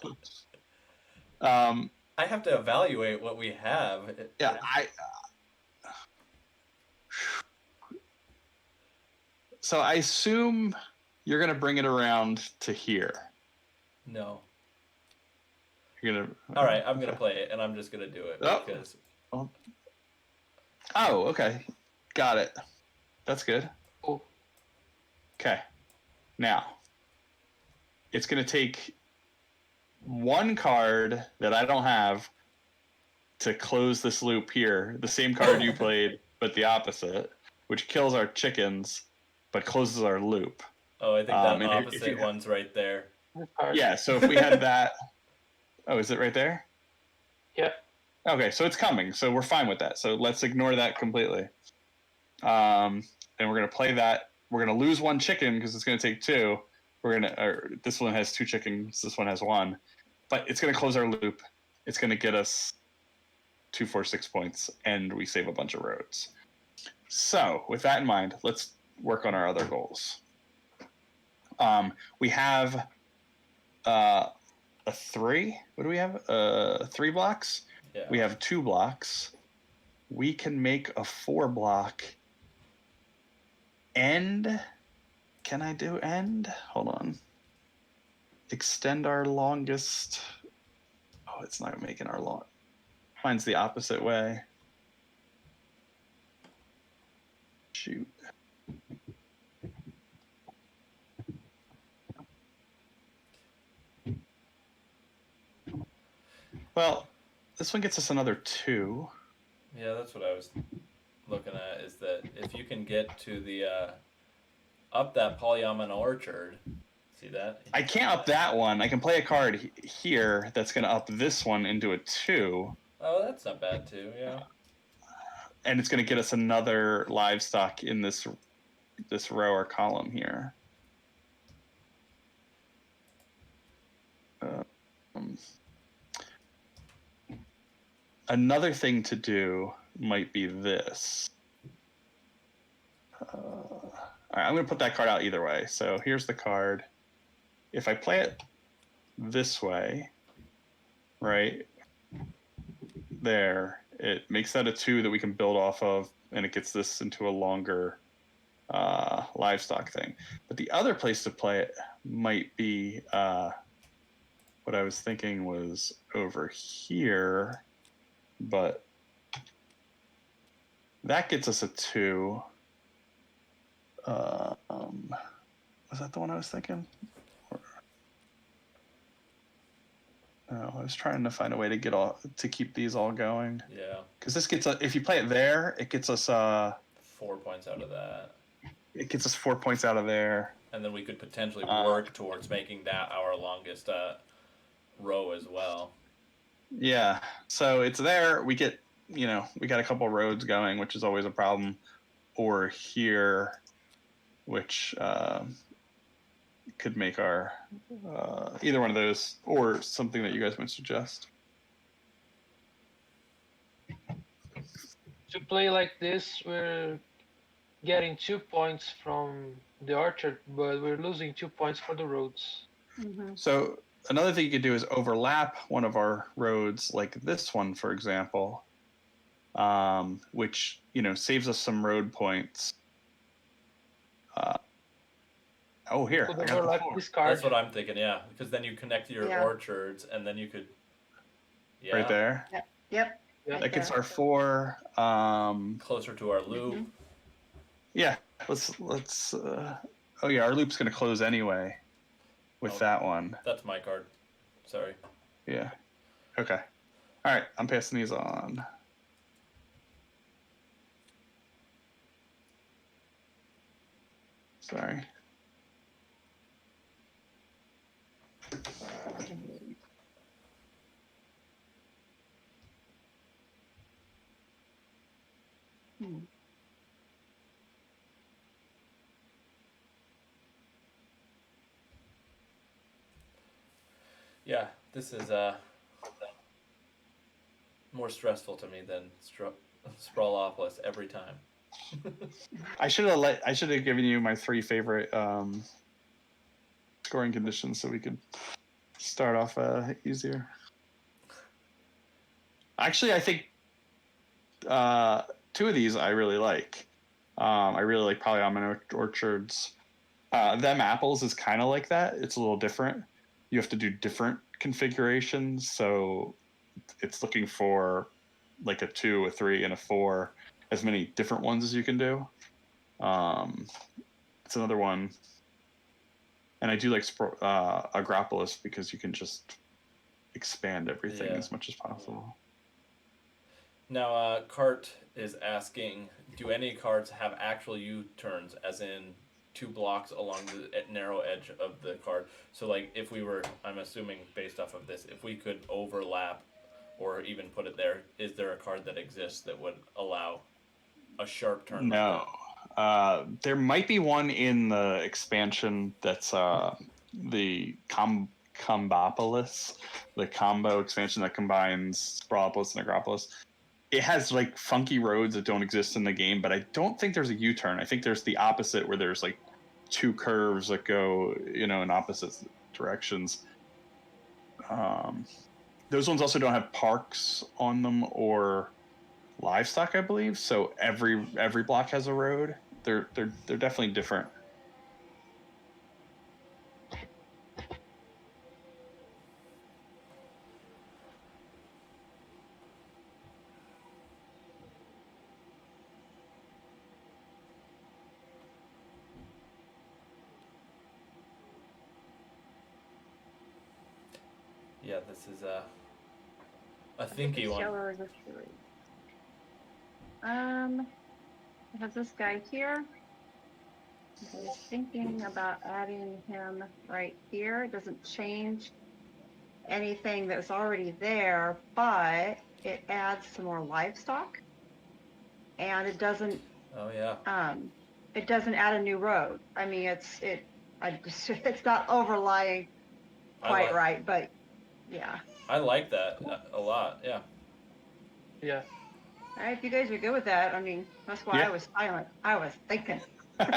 I have to evaluate what we have. Yeah, So I assume you're gonna bring it around to here. No. You're gonna. All right, I'm gonna play it, and I'm just gonna do it Oh. because Oh, okay. Got it. That's good. Cool. Okay. Now, it's going to take one card that I don't have to close this loop here. The same card you played, but the opposite, which kills our chickens, but closes our loop. oh, I think and that if opposite you- one's right there. This card. Yeah, so if we had that... Oh, is it right there? Yeah. Okay, so it's coming, so we're fine with that. So let's ignore that completely. And we're gonna play that. We're gonna lose 1 chicken because it's gonna take 2. This one has 2 chickens. This one has 1, but it's gonna close our loop. It's gonna get us 2, 4, 6 points, and we save a bunch of roads. So with that in mind, let's work on our other goals. We have a 3. What do we have? 3 blocks. Yeah. We have 2 blocks. We can make a 4 block. End. Can I do end? Hold on. Extend our longest. Oh, it's not making our long. Mine's the opposite way. shoot. Well, this one gets us another 2. Yeah, that's what I was looking at. Is that if you can get to the up that Polyamon Orchard, see that? I can't up that one. I can play a card here that's going to up this one into a 2. Oh, that's not bad too. Yeah. And it's going to get us another livestock in this row or column here. Another thing to do might be this. All right, I'm going to put that card out either way. So here's the card. If I play it this way, right there, it makes that a 2 that we can build off of, and it gets this into a longer livestock thing. But the other place to play it might be what I was thinking was over here, but that gets us a 2. Was that the one I was thinking? No, I was trying to find a way to keep these all going. Yeah. Because this gets if you play it there, it gets us 4 points out of that. It gets us 4 points out of there. And then we could potentially work towards making that our longest row as well. Yeah. So it's there. We get, we got a couple roads going, which is always a problem. Or here, which could make our either one of those, or something that you guys might suggest. To play like this, we're getting 2 points from the orchard, but we're losing 2 points for the roads. Mm-hmm. So another thing you could do is overlap one of our roads, like this one, for example, which saves us some road points. Here. Could overlap this card. That's what I'm thinking, yeah. Because then you connect your orchards, and then you could. Yeah. Right there. Yep. That gets our 4. Closer to our loop. Mm-hmm. Yeah. Let's. Our loop's gonna close anyway. With that one. That's my card. Sorry. Yeah. Okay. All right. I'm passing these on. Sorry. Yeah, this is more stressful to me than Sprawlopolis every time. I should have given you my 3 favorite scoring conditions so we could start off easier. Actually, I think 2 of these I really like. I really like Polyamon Orchards. Them apples is kind of like that. It's a little different. You have to do different configurations, so it's looking for like a 2, a 3, and a 4, as many different ones as you can do. It's another one, and I do like Agropolis because you can just expand everything as much as possible. Now, Cart is asking, do any cards have actual U-turns, as in 2 blocks along the narrow edge of the card? So, like, if we were, I'm assuming based off of this, if we could overlap or even put it there, is there a card that exists that would allow a sharp turn? No. There might be one in the expansion that's the Combopolis, the combo expansion that combines Sprawlopolis and Agropolis. It has like funky roads that don't exist in the game, but I don't think there's a U-turn. I think there's the opposite, where there's like 2 curves that go, in opposite directions. Those ones also don't have parks on them or livestock, I believe. So every block has a road. They're definitely different. Yeah, this is a I think thinky it's one. yellow is a 3. I have this guy here. I was thinking about adding him right here. It doesn't change anything that's already there, but it adds some more livestock, and Oh yeah, it doesn't add a new road. I mean, it's not overlying I quite like right, but yeah. I like that a lot. Yeah. Yeah. All right, if you guys are good with that, I mean, that's why I Yeah. was silent. I was thinking. All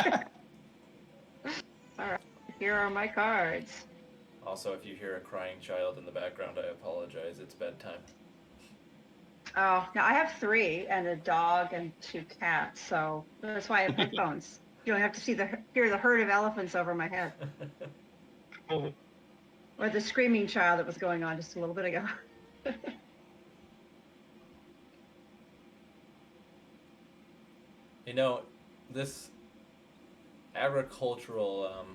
right, here are my cards. Also, if you hear a crying child in the background, I apologize. It's bedtime. Oh, now I have 3 and a dog and 2 cats, so that's why I have headphones. You don't have to hear the herd of elephants over my head, Mhm. or the screaming child that was going on just a little bit ago. You know, this agricultural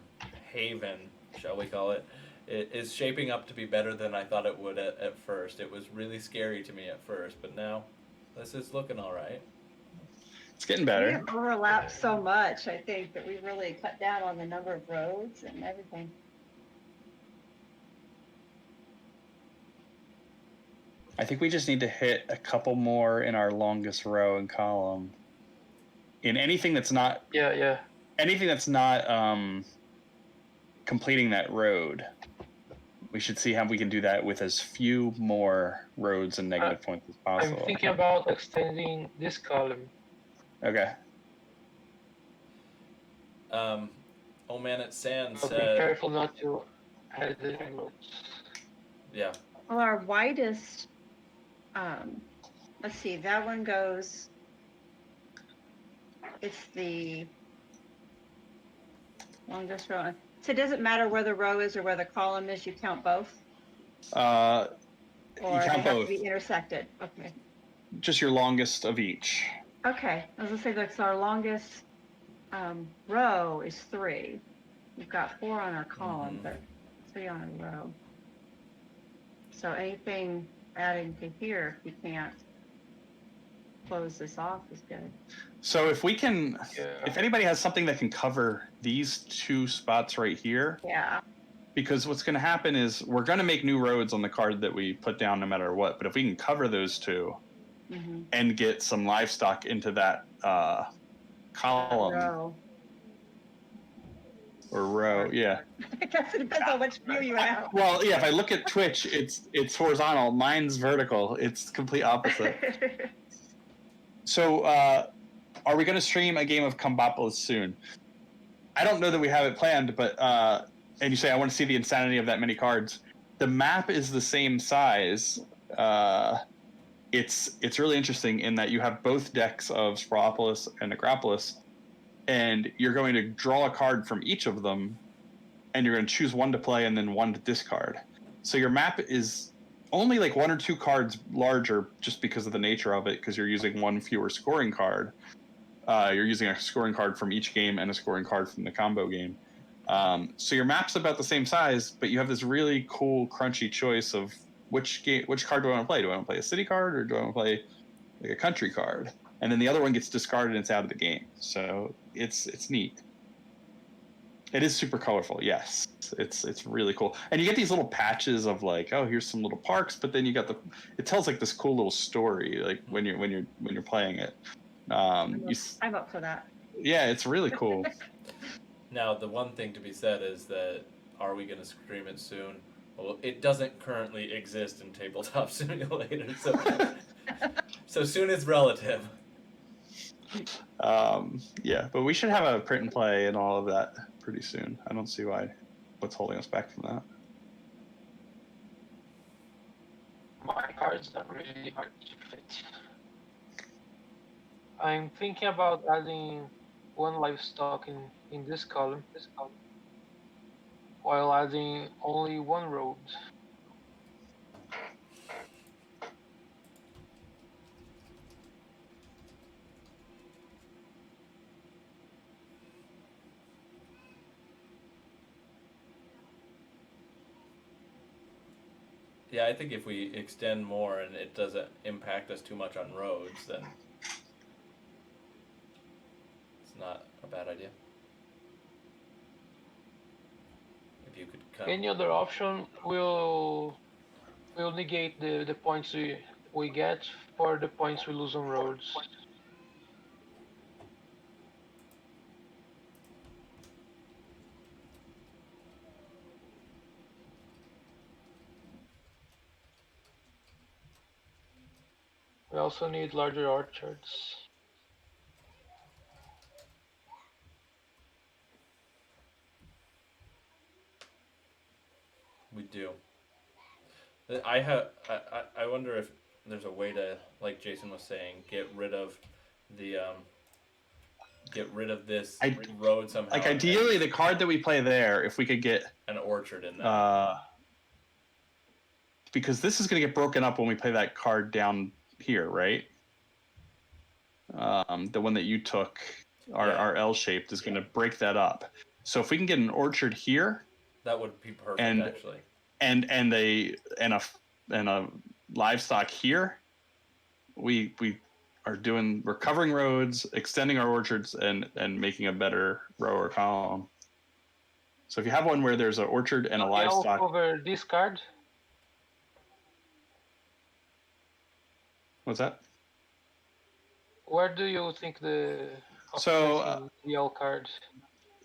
haven, shall we call it, it is shaping up to be better than I thought it would at first. It was really scary to me at first, but now this is looking all right. It's getting We better. have overlapped so much, I think, that we really cut down on the number of roads and everything. I think we just need to hit a couple more in our longest row and column. In anything that's not Yeah. completing that road, we should see how we can do that with as few more roads and negative points as I'm possible. thinking about extending this column. Okay. Oh man, it's Sand But be said, careful not to add the roads. yeah, Well, our widest, let's see, that one goes, it's the longest row. So it doesn't matter where the row is or where the column is, you count both? You Or they count have both. to be intersected? Okay. Just your longest of each. Okay, I was gonna say that's our longest row is 3. We've got 4 on our column, but 3 on a row. So anything adding to here, if you can't close this off, is good. So if we can, Yeah. if anybody has something that can cover these 2 spots right here, Yeah. because what's going to happen is we're going to make new roads on the card that we put down no matter what. But if we can cover those 2 and get some livestock into that column Row. or row, yeah. I guess it depends on which view you have. Well, yeah. If I look at Twitch, it's horizontal. Mine's vertical. It's complete opposite. So, are we going to stream a game of Agropolis soon? I don't know that we have it planned, but and you say I want to see the insanity of that many cards. The map is the same size. It's really interesting in that you have both decks of Agropolis and Agropolis, and you're going to draw a card from each of them, and you're going to choose one to play and then one to discard. So your map is only like 1 or 2 cards larger just because of the nature of it, because you're using 1 fewer scoring card. You're using a scoring card from each game and a scoring card from the combo game. So your map's about the same size, but you have this really cool, crunchy choice of which card do I want to play? Do I want to play a city card or do I want to play like a country card? And then the other one gets discarded and it's out of the game. So it's neat. It is super colorful. Yes, it's really cool. And you get these little patches of like, oh, here's some little parks, but then you got it tells like this cool little story like when you're playing it. I'm up for that. Yeah, it's really cool. Now, the one thing to be said is that are we going to stream it soon? Well, it doesn't currently exist in Tabletop Simulator, so soon is relative. Yeah, but we should have a print and play and all of that pretty soon. I don't see what's holding us back from that. My cards are really hard to fit. I'm thinking about adding 1 livestock in this column, while adding only 1 road. Yeah, I think if we extend more and it doesn't impact us too much on roads, then it's not a bad idea. If you could come. Any other option will negate the points we get for the points we lose on roads. We also need larger orchards. We do. I wonder if there's a way to, like Jason was saying, get rid of the this road somehow. Like ideally, the card that we play there, if we could get an orchard in there. Because this is going to get broken up when we play that card down here, right? The one that you took, our L-shaped, is going to break that up. So if we can get an orchard here, that would be perfect, actually. And a livestock here, we're covering roads, extending our orchards, and making a better row or column. So if you have one where there's an orchard and a livestock over this card. What's that? Where do you think the yellow card?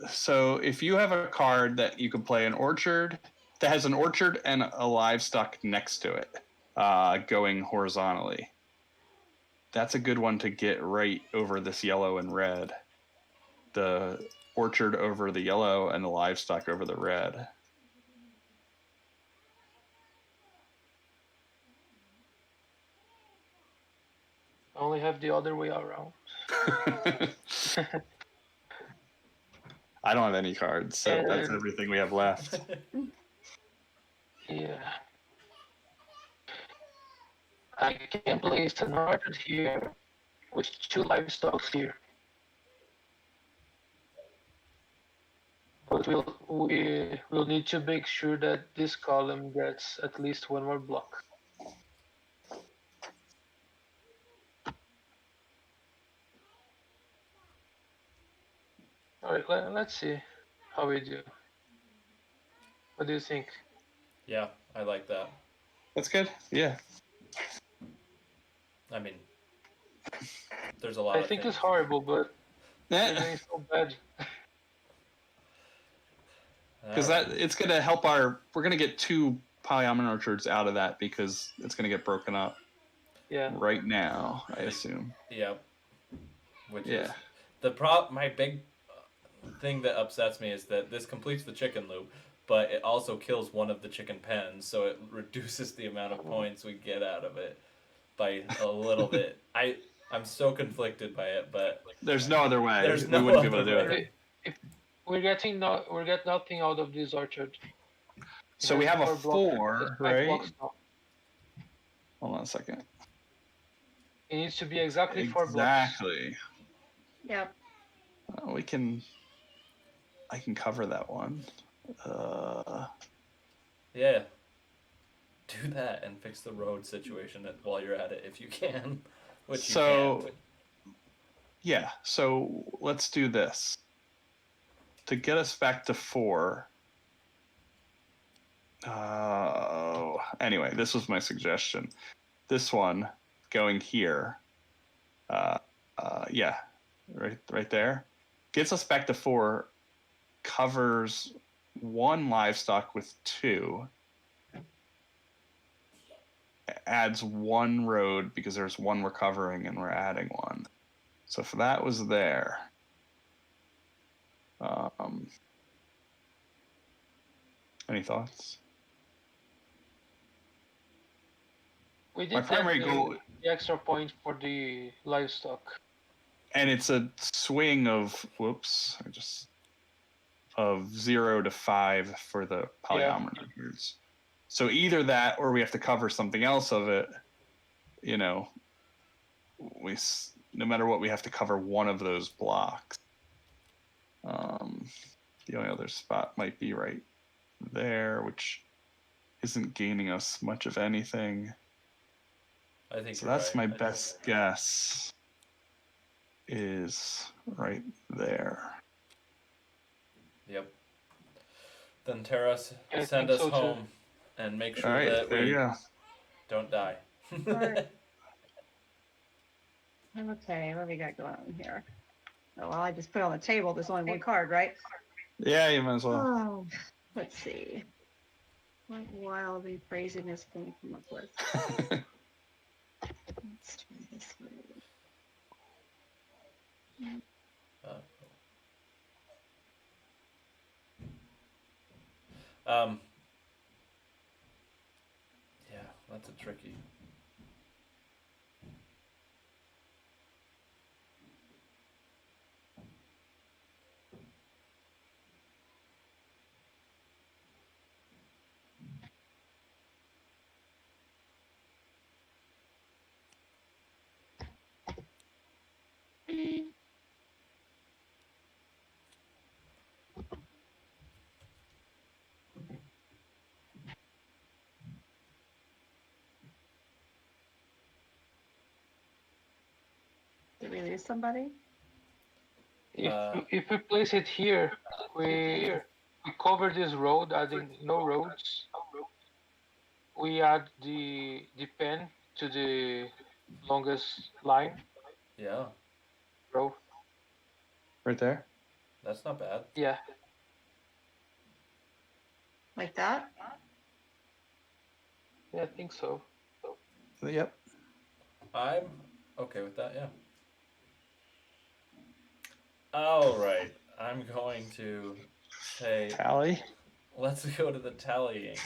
So if you have a card that you can play an orchard that has an orchard and a livestock next to it, going horizontally, that's a good one to get right over this yellow and red. The orchard over the yellow and the livestock over the red. I only have the other way around. I don't have any cards, so that's everything we have left. Yeah. I can place an orchard here with 2 livestock here. But we'll need to make sure that this column gets at least 1 more block. All right, let's see how we do. What do you think? Yeah, I like that. That's good. Yeah. I mean, there's a lot. I think it's horrible, but it's so bad. Because it's going to help we're going to get 2 polyomino orchards out of that because it's going to get broken up. Yeah. Right now, I assume. Yeah. Which is my big thing that upsets me is that this completes the chicken loop, but it also kills one of the chicken pens, so it reduces the amount of points we get out of it by a little bit. I'm so conflicted by it, but there's no other way. We wouldn't be able to do it. If we get nothing out of this orchard. So we have a 4, right? Hold on a second. It needs to be exactly 4 blocks. Exactly. Yep. I can cover that one. Yeah. Do that and fix the road situation while you're at it if you can. Which you can. Yeah, so let's do this. To get us back to 4. Anyway, this was my suggestion. This one going here. Yeah, right there. Gets us back to 4. Covers 1 livestock with 2. Adds 1 road because there's 1 we're covering and we're adding 1. So if that was there, any thoughts? We did my primary goal, the extra point for the livestock, and it's a swing of of 0 to 5 for the polyominoids. So either that, or we have to cover something else of it. You know, no matter what, we have to cover 1 of those blocks. The only other spot might be right there, which isn't gaining us much of anything. I think So you're that's right. my best guess. Is right there. Yep. Then Terrace, I send think us so too. home, and make All sure right, that there we you go. don't die. Alright. Okay, what do we got going on here? Oh, well, I just put on the table. There's only one card, right? Yeah, you might as well. Oh, let's see. What wildy craziness can we come up with? Let's try this one. Um. Yeah, that's a tricky. Did we lose somebody? If we place it here, we cover this road, adding no roads. We add the pen to the longest line Yeah, row. Right there. that's not bad. Yeah, Like that? I think so. Yep. I'm okay with that. Yeah. All right. I'm going to say Tally. let's go to the tallying.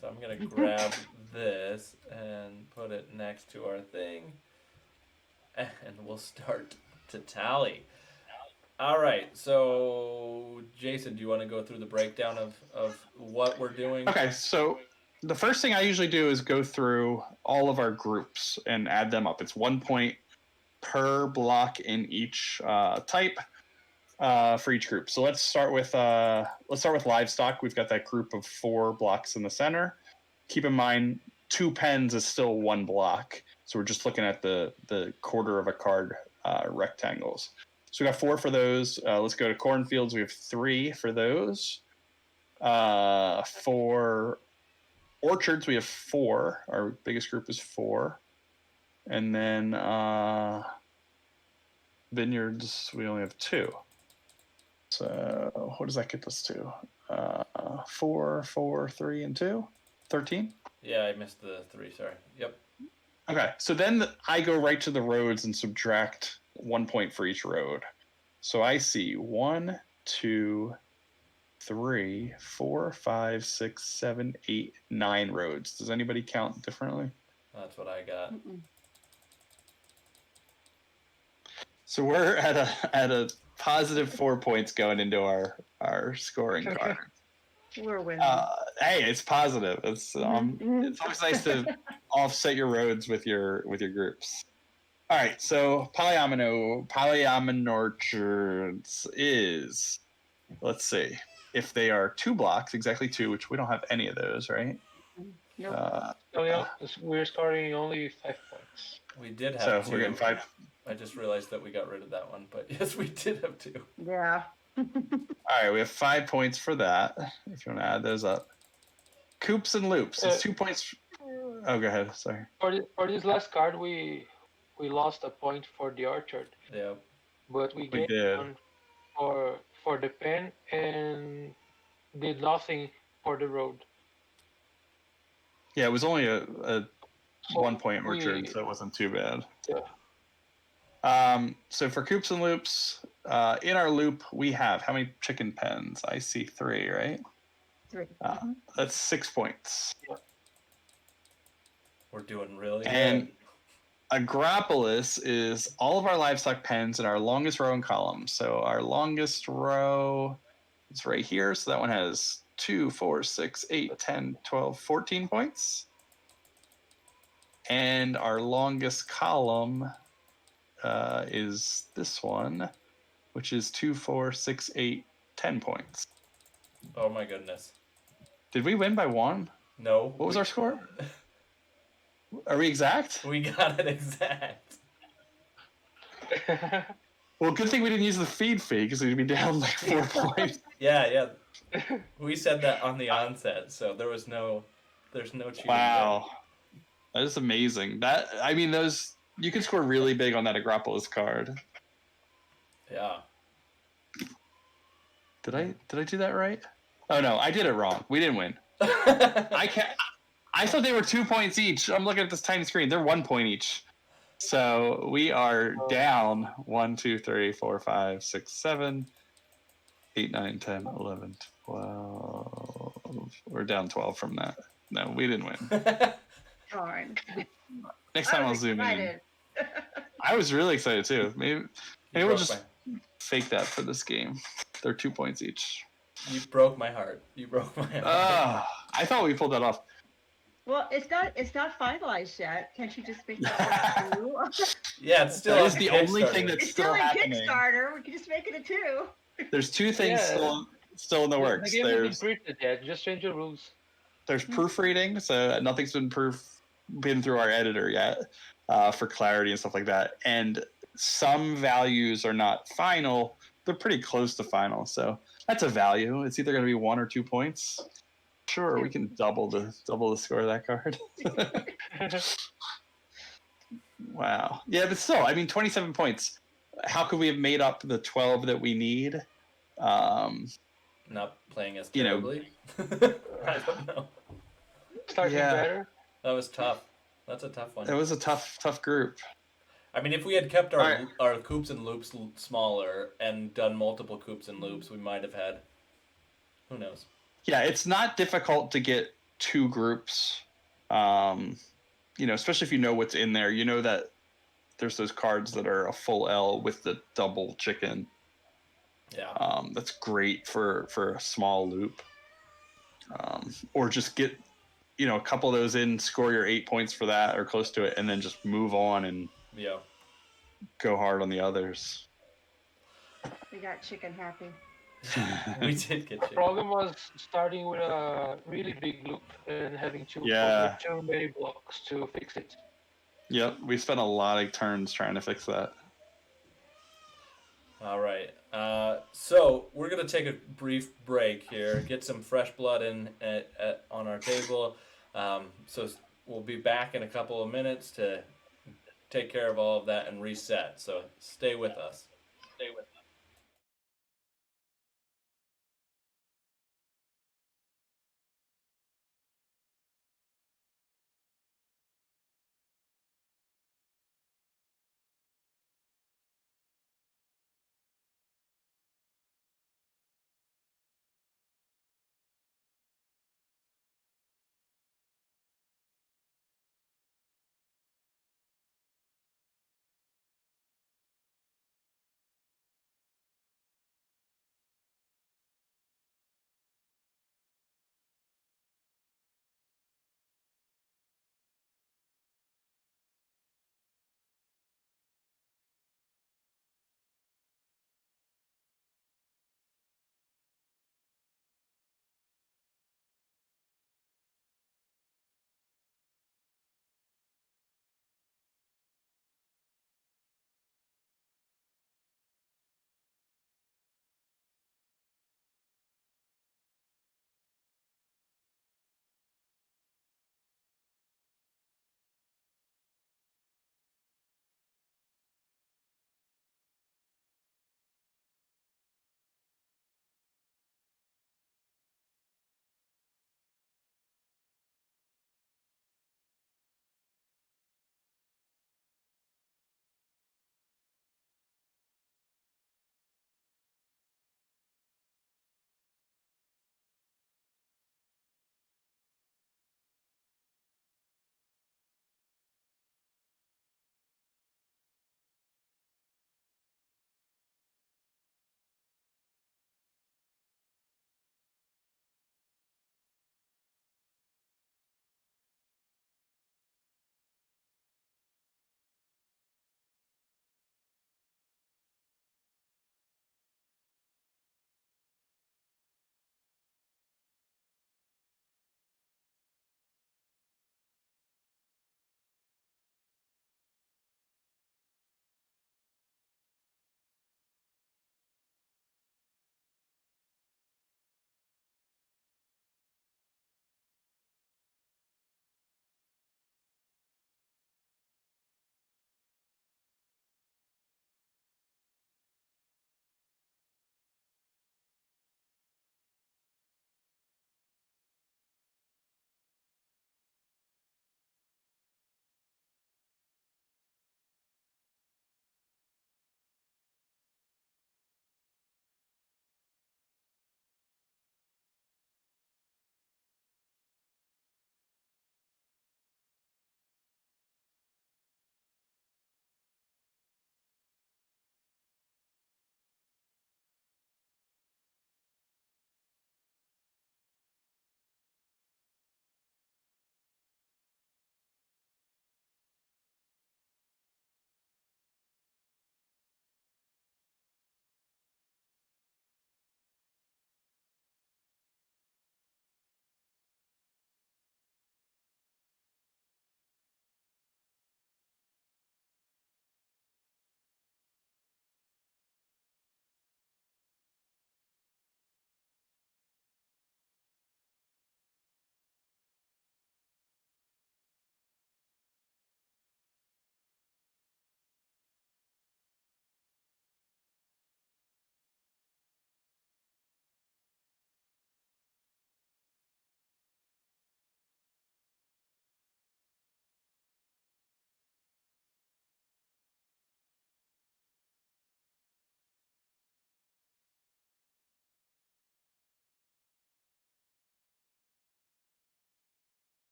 So I'm gonna grab this and put it next to our thing, and we'll start to tally. All right. So Jason, do you want to go through the breakdown of what we're doing? Okay, so the first thing I usually do is go through all of our groups and add them up. It's 1 point per block in each type for each group. So let's start with livestock. We've got that group of 4 blocks in the center. Keep in mind, 2 pens is still 1 block. So we're just looking at the quarter of a card rectangles. So we got 4 for those. Let's go to cornfields. We have 3 for those. For orchards, we have 4. Our biggest group is 4. And then vineyards, we only have 2. So what does that get us to? 4, 4, 3, and 2? 13? Yeah, I missed the 3. Sorry. Yep. Okay, so then I go right to the roads and subtract 1 point for each road. So I see 1, 2, 3, 4, 5, 6, 7, 8, 9 roads. Does anybody count differently? That's what I got. Mm-mm. So we're at a positive 4 points going into our scoring card. We're winning. Hey, it's positive. It's Mhm. it's always nice to offset your roads with your groups. All right, so polyomino orchards is, let's see, if they are 2 blocks, exactly 2, which we don't have any of those, right? Nope. Oh yeah, we're scoring only 5 points. We did have So 2. we're getting 5. I just realized that we got rid of that one, but yes, we did have 2. Yeah. All right, we have 5 points for that. If you want to add those up, coops and loops. It's 2 points. Oh, go ahead. Sorry. For this last card, we lost a point for the orchard, Yeah. but we We gained did. one for the pen and did nothing for the road. Yeah, it was only a So 1 point orchard, so it wasn't too bad. Yeah. So for coops and loops, in our loop we have how many chicken pens? I see 3, right? 3. That's 6 points. We're doing really And good. Agropolis is all of our livestock pens in our longest row and column. So our longest row is right here. So that one has 2, 4, 6, 8, 10, 12, 14 points. And our longest column is this one, which is 2, 4, 6, 8, 10 points. Oh my goodness. Did we win by 1? No. What was our score? Are we exact? We got it exact. Well, good thing we didn't use the feed fee because we'd be down like 4 points. Yeah. We said that on the onset, so there's no cheating. Wow, that is amazing. Those you can score really big on that Agropolis card. There. Yeah. Did I do that right? Oh no, I did it wrong. We didn't win. I thought they were 2 points each. I'm looking at this tiny screen. They're 1 point each. So we are down 1, 2, 3, 4, 5, 6, 7, 8, 9, 10, 11, 12. We're down 12 from that. No, we didn't win. Darn. Next time I'll zoom in. I was really excited too. Maybe we'll just fake that for this game. They're 2 points each. You broke my heart. I thought we pulled that off. Well, it's not finalized yet. Can't you just make that a 2? Yeah, it's still. That is the only thing that's It's still in happening. Kickstarter. We can just make it a 2. There's 2 things still in the works. The game isn't printed yet. Just change the rules. There's proofreading, so nothing's been through our editor yet for clarity and stuff like that. And some values are not final. They're pretty close to final, so that's a value. It's either going to be 1 or 2 points. Sure, we can double the score of that card. Wow. Yeah, but still, 27 points. How could we have made up the 12 that we need? Not playing as terribly. I don't know. Starting better. That was tough. That's a tough one. It was a tough group. I mean, if we had kept our coops and loops smaller and done multiple coops and loops, we might have had. Who knows? Yeah, it's not difficult to get 2 groups. Especially if you know what's in there. You know that there's those cards that are a full L with the double chicken. Yeah. That's great for a small loop. Or just get, a couple of those in, score your 8 points for that or close to it, and then just move on and go hard on the others. We got chicken happy. We did get chicken. The problem was starting with a really big loop and having too many blocks to fix it. Yep, we spent a lot of turns trying to fix that. All right. So we're going to take a brief break here, get some fresh blood in on our table. So we'll be back in a couple of minutes to take care of all of that and reset. So stay with us.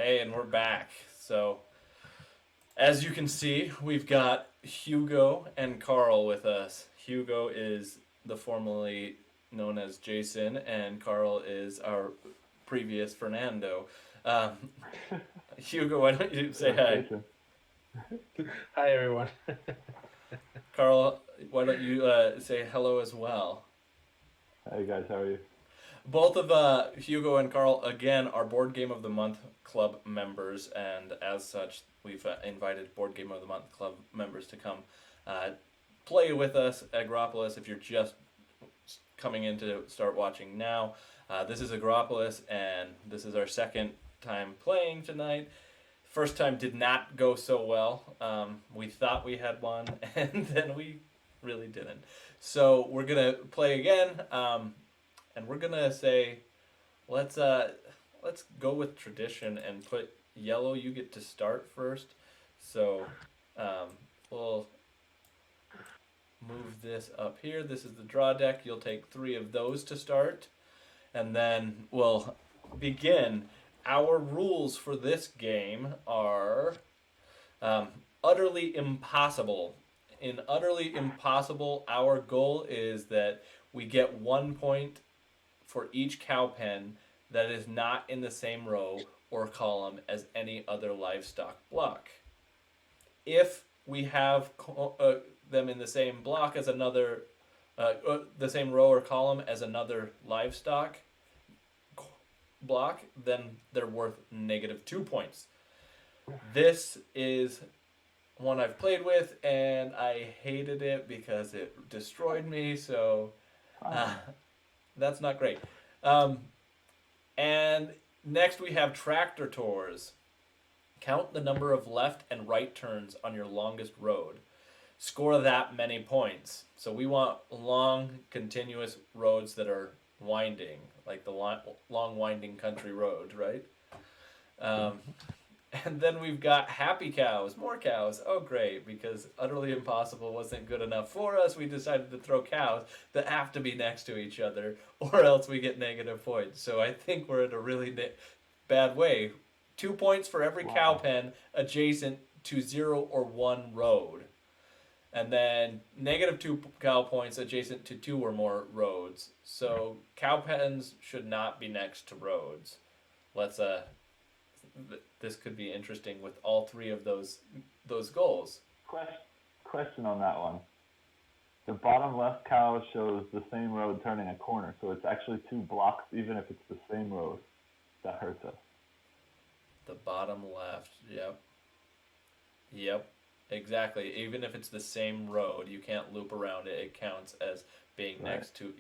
Hey, and we're back. So, as you can see, we've got Hugo and Carl with us. Hugo is the formerly known as Jason, and Carl is our previous Fernando. Um, Hugo, why don't you say hi? Jason. Hi, everyone. Carl, why don't you say hello as well? Hey guys, how are you? Both of Hugo and Carl, again, are Board Game of the Month Club members, and as such, we've invited Board Game of the Month Club members to come play with us at Agropolis. If you're just coming in to start watching now, this is Agropolis, and this is our second time playing tonight. First time did not go so well. We thought we had one, and then we really didn't. So we're gonna play again. And we're gonna say, let's go with tradition and put yellow. You get to start first, so we'll move this up here. This is the draw deck. You'll take 3 of those to start, and then we'll begin. Our rules for this game are utterly impossible. In utterly impossible, our goal is that we get 1 point for each cow pen that is not in the same row or column as any other livestock block. If we have them in the same block as another, the same row or column as another livestock block, then they're worth -2 points. This is one I've played with, and I hated it because it destroyed me, so that's not great. And next we have tractor tours. Count the number of left and right turns on your longest road. Score that many points. So we want long, continuous roads that are winding, like the long, winding country road, right? And then we've got happy cows, more cows. Oh, great, because utterly impossible wasn't good enough for us. We decided to throw cows that have to be next to each other, or else we get -points. So I think we're in a really bad way. 2 points for every cow pen adjacent to 0 or 1 road. And then -2 cow points adjacent to 2 or more roads. So cow pens should not be next to roads. Let's this could be interesting with all 3 of those goals. Question on that one. The bottom left cow shows the same road turning a corner, so it's actually 2 blocks, even if it's the same road. That hurts us. The bottom left, yep, exactly. Even if it's the same road, you can't loop around it. It counts as being next to,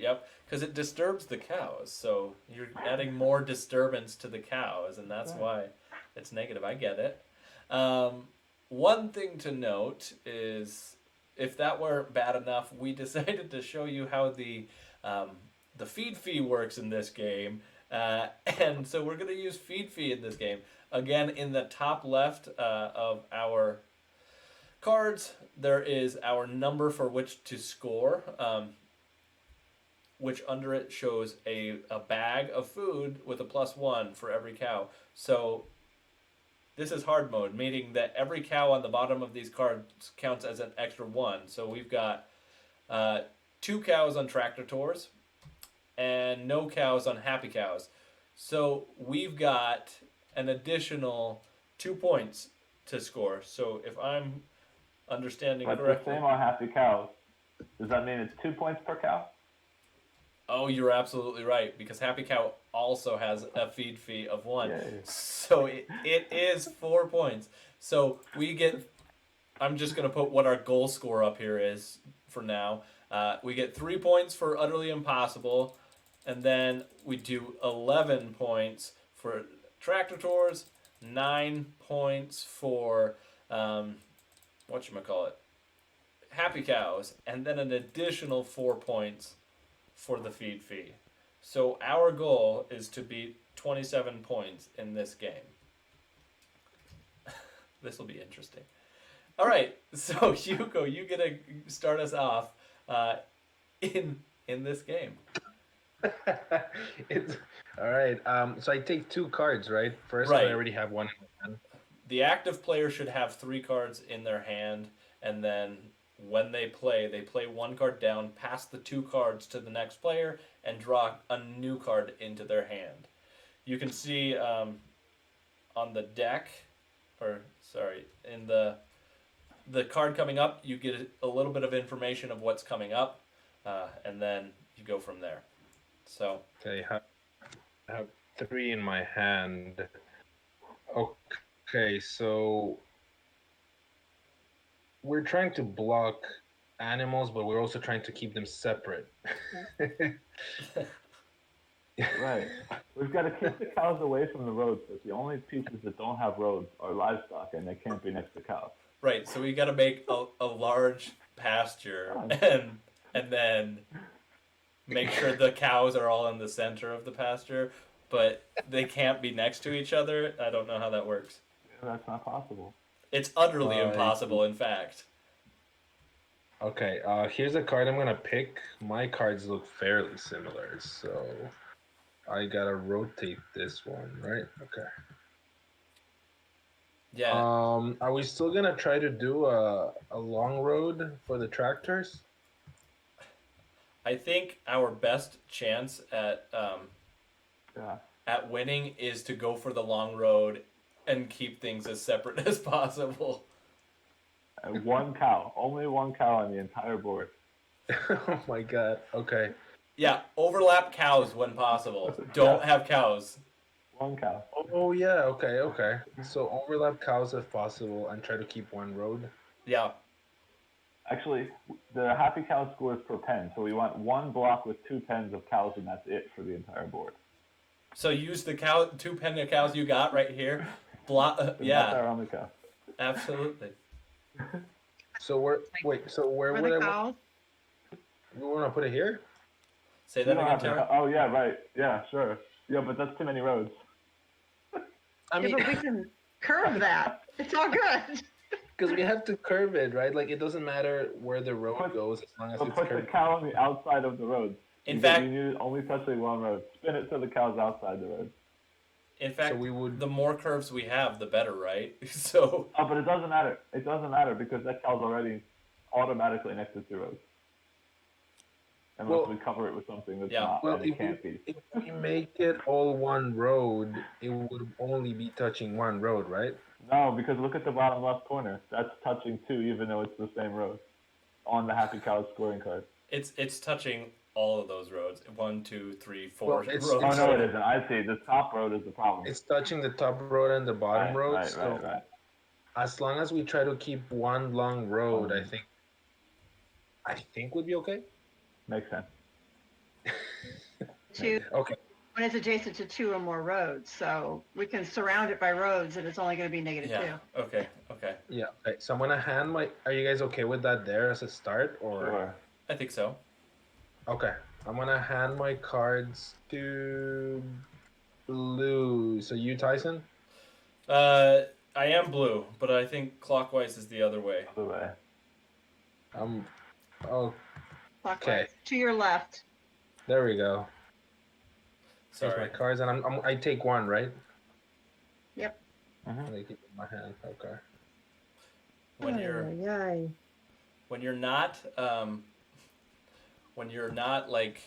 because it disturbs the cows. So you're adding more disturbance to the cows, and that's why it's negative. I get it. One thing to note is, if that weren't bad enough, we decided to show you how the feed fee works in this game. And so we're going to use feed fee in this game. Again, in the top left of our cards, there is our number for which to score, which under it shows a bag of food with a +1 for every cow. So this is hard mode, meaning that every cow on the bottom of these cards counts as an extra 1. So we've got 2 cows on tractor tours and no cows on happy cows. So we've got an additional 2 points to score. So if I'm understanding But correctly, the same on happy cows. Does that mean it's 2 points per cow? oh, you're absolutely right, because happy cow also has a feed fee of 1. Yay. So it is 4 points. So we get, I'm just going to put what our goal score up here is for now. We get 3 points for utterly impossible, and then we do 11 points for tractor tours, 9 points for whatchamacallit, happy cows, and then an additional 4 points for the feed fee. So our goal is to beat 27 points in this game. This will be interesting. All right, so Hugo, you get to start us off in this game. It's all right. So I take 2 cards, right? First one, I Right. already have one in my hand. The active player should have 3 cards in their hand, and then when they play 1 card down, pass the 2 cards to the next player, and draw a new card into their hand. You can see on the deck, or sorry, in the card coming up, you get a little bit of information of what's coming up, and then you go from there. So Okay, I have 3 in my hand. Okay, so we're trying to block animals, but we're also trying to keep them separate. Right. We've got to keep the cows away from the roads, because the only pieces that don't have roads are livestock, and they can't be next to cows. right, so we got to make a large pasture, and then make sure the cows are all in the center of the pasture, but they can't be next to each other. I don't know how that works. Yeah, that's not possible. It's utterly Uh, impossible, in fact. Okay, here's a card I'm gonna pick. My cards look fairly similar, so I gotta rotate this one, right? Okay. Yeah, Are we still gonna try to do a long road for the tractors? I think our best chance Yeah. at winning is to go for the long road and keep things as separate as possible. One cow. Only one cow on the entire board. Oh my god. Okay. Yeah, overlap cows when possible. Don't have cows. One cow. Oh yeah. Okay. Okay. So overlap cows if possible, and try to keep one road. Yeah, Actually, the happy cow scores per pen, so we want one block with 2 pens of cows, and that's it for the entire board. so use the 2 pen of cows you got right here. That's Yeah, our only cow. absolutely. So where For would the I want? cows. We want to put it here? Say You that don't again, have to Tara. oh, yeah, right. Yeah, sure. Yeah, but that's too many roads. I Yeah, mean, but we can curve that. It's all good. because we have to curve it, right? Like it doesn't matter where the road goes as long as So it's put the curved. cow on the outside of the road. In fact, you only touching one road. Spin it so the cow's outside the road. in fact, So we would. the more curves we have, the better, right? So Oh, but it doesn't matter. It doesn't matter because that cow's already automatically next to 2 roads. Unless Well- we cover it with something that's Yeah. not, Well, and it can't be. if we make it all one road, it would only be touching one road, right? No, because look at the bottom left corner. That's touching 2, even though it's the same road. On the happy cow scoring card. it's touching all of those roads. 1, 2, 3, 4 Well, roads. it's- Oh no, it isn't. I see. The top road is the problem. It's touching the top road and the bottom road. right, So right. as long as we try to keep one long road, I think would be okay. Makes sense. Two, Okay. when it's adjacent to 2 or more roads, so we can surround it by roads and it's only going to be -2. Yeah. Okay. Okay. Yeah. Okay. So I'm gonna hand my. Are you guys okay with that there as a start, or? Sure. I think so. Okay. I'm gonna hand my cards to blue. So you, Tyson. I am blue, but I think clockwise is the other way. Other way. Oh, Clockwise. Okay. To your left. there we go. There's my Sorry. cards, and I take one, right? Yep. Mhm. I keep it in my hand. Okay. When you're when you're not like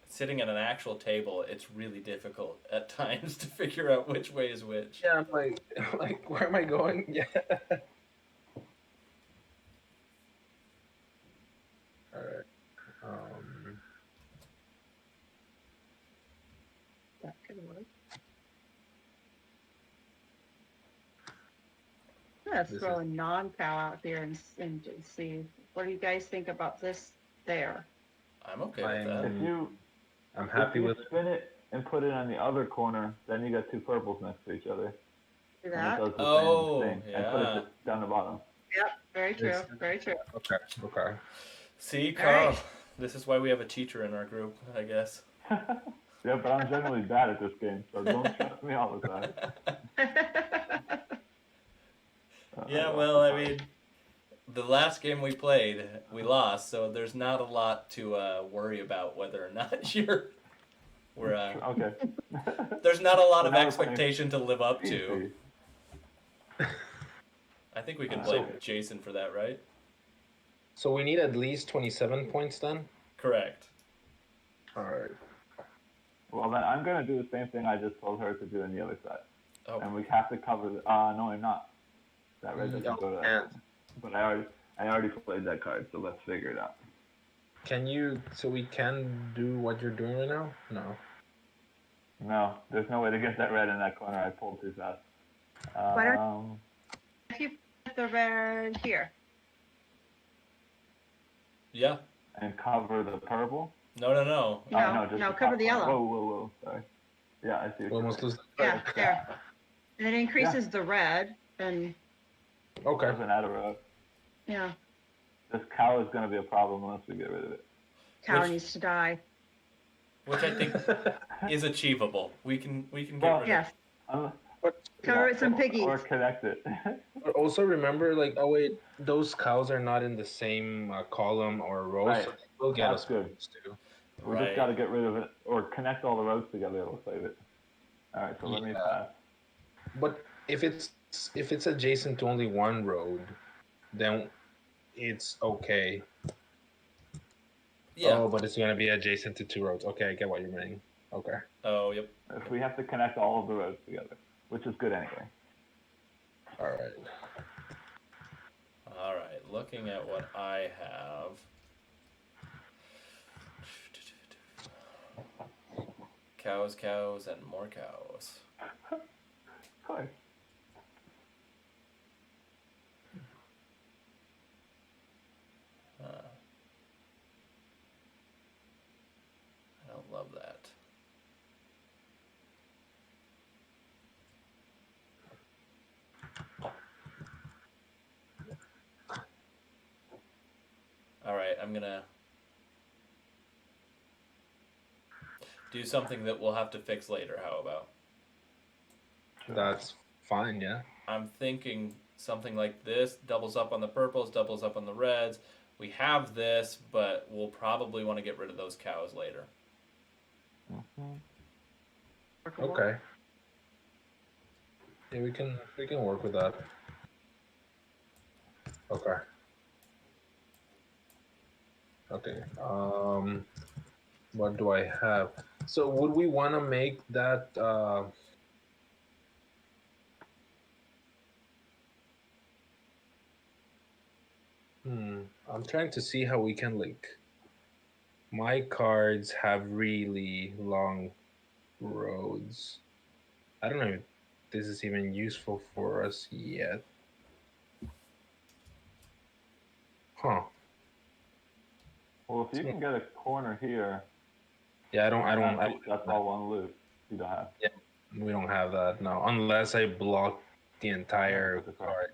sitting at an actual table, it's really difficult at times to figure out which way is which. Yeah, I'm like, where am I going? Yeah. All right. That could work. Let's This throw a non-cow out there and just see. What do you guys think about this there? I'm okay with I'm- that. I'm If happy you with it. spin it and put it on the other corner, then you got 2 purples next to each other. See And it that? does the Oh, same thing. And yeah. put it down the bottom. Yep, very true, Yes. very true. Okay. Okay. See, All Carl, right. this is why we have a teacher in our group, I guess. Yeah, but I'm generally bad at this game, so don't trust me all the time. Yeah, well, I mean, the last game we played, we lost, so there's not a lot to worry about whether or not We're Okay. there's not a lot So of now we're playing expectation to live up to. easy. I think we can So- blame Jason for that, right? So we need at least 27 points then? Correct. Alright. Well, then I'm gonna do the same thing I just told her to do on the other side, Oh, and we have to cover. No, I'm not. That red doesn't go to that. and- corner. But I already played that card, so let's figure it out. Can you, so we can do what you're doing right now? No. No, there's no way to get that red in that corner. I pulled too fast. Why don't- If you put the red here. yeah. And cover the purple. No, no, no. No, just no, the cover top the corner. yellow. Whoa. Sorry. Yeah, I see. We What you're almost saying. lose. Yeah, there. And it increases the red, and Okay. Doesn't add a road. yeah, This cow is gonna be a problem unless we get rid of it. cow Which- needs to die. Which I think is achievable. We can get Well, rid Yes, Unless, cover it with some or piggies. connect it. But also remember, like, oh wait, those cows are not in the same column or row, Right. so we'll get That's us good. points too. We Right. just gotta get rid of it or connect all the roads together. It'll save it. All right, so let me Yeah. pass. But if it's adjacent to only one road, then it's okay. Yeah. Oh, but it's gonna be adjacent to two roads. Okay, I get what you're meaning. Okay. Oh, yep. If we have to connect all of the roads together, which is good anyway. All right. All right. Looking at what I have. Cows, and more cows. Of course. I don't love that. All right, I'm gonna do something that we'll have to fix later. How about? That's fine, yeah. I'm thinking something like this doubles up on the purples, doubles up on the reds. We have this, but we'll probably want to get rid of those cows later. Workable. Okay. Yeah, we can work with that. Okay. Okay. What do I have? So would we want to make that I'm trying to see how we can like my cards have really long roads. I don't know if this is even useful for us yet. Huh. Well, if you can get a corner here, Yeah, I don't that's all one loop. You don't have. we don't have that now, unless I block the entire that's okay. card.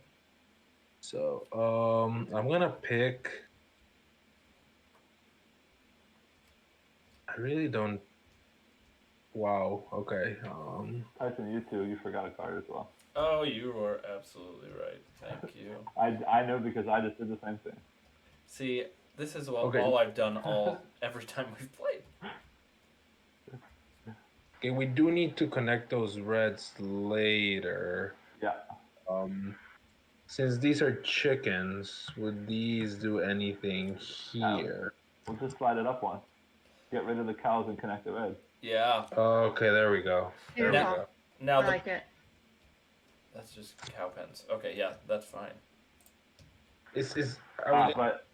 So, I'm gonna pick. I really don't. Wow. Okay. Tyson, you too. You forgot a card as well. Oh, you were absolutely right. Thank you. I know because I just did the same thing. See, this is Okay. all I've done every time we've played. Okay, we do need to connect those reds later. Yeah. Since these are chickens, would these do anything here? We'll just slide it up one. Get rid of the cows and connect the reds. Yeah. Okay, there we go. There we Beautiful. go. Now I like it. that's just cow pens. Okay, yeah, that's fine. Are we But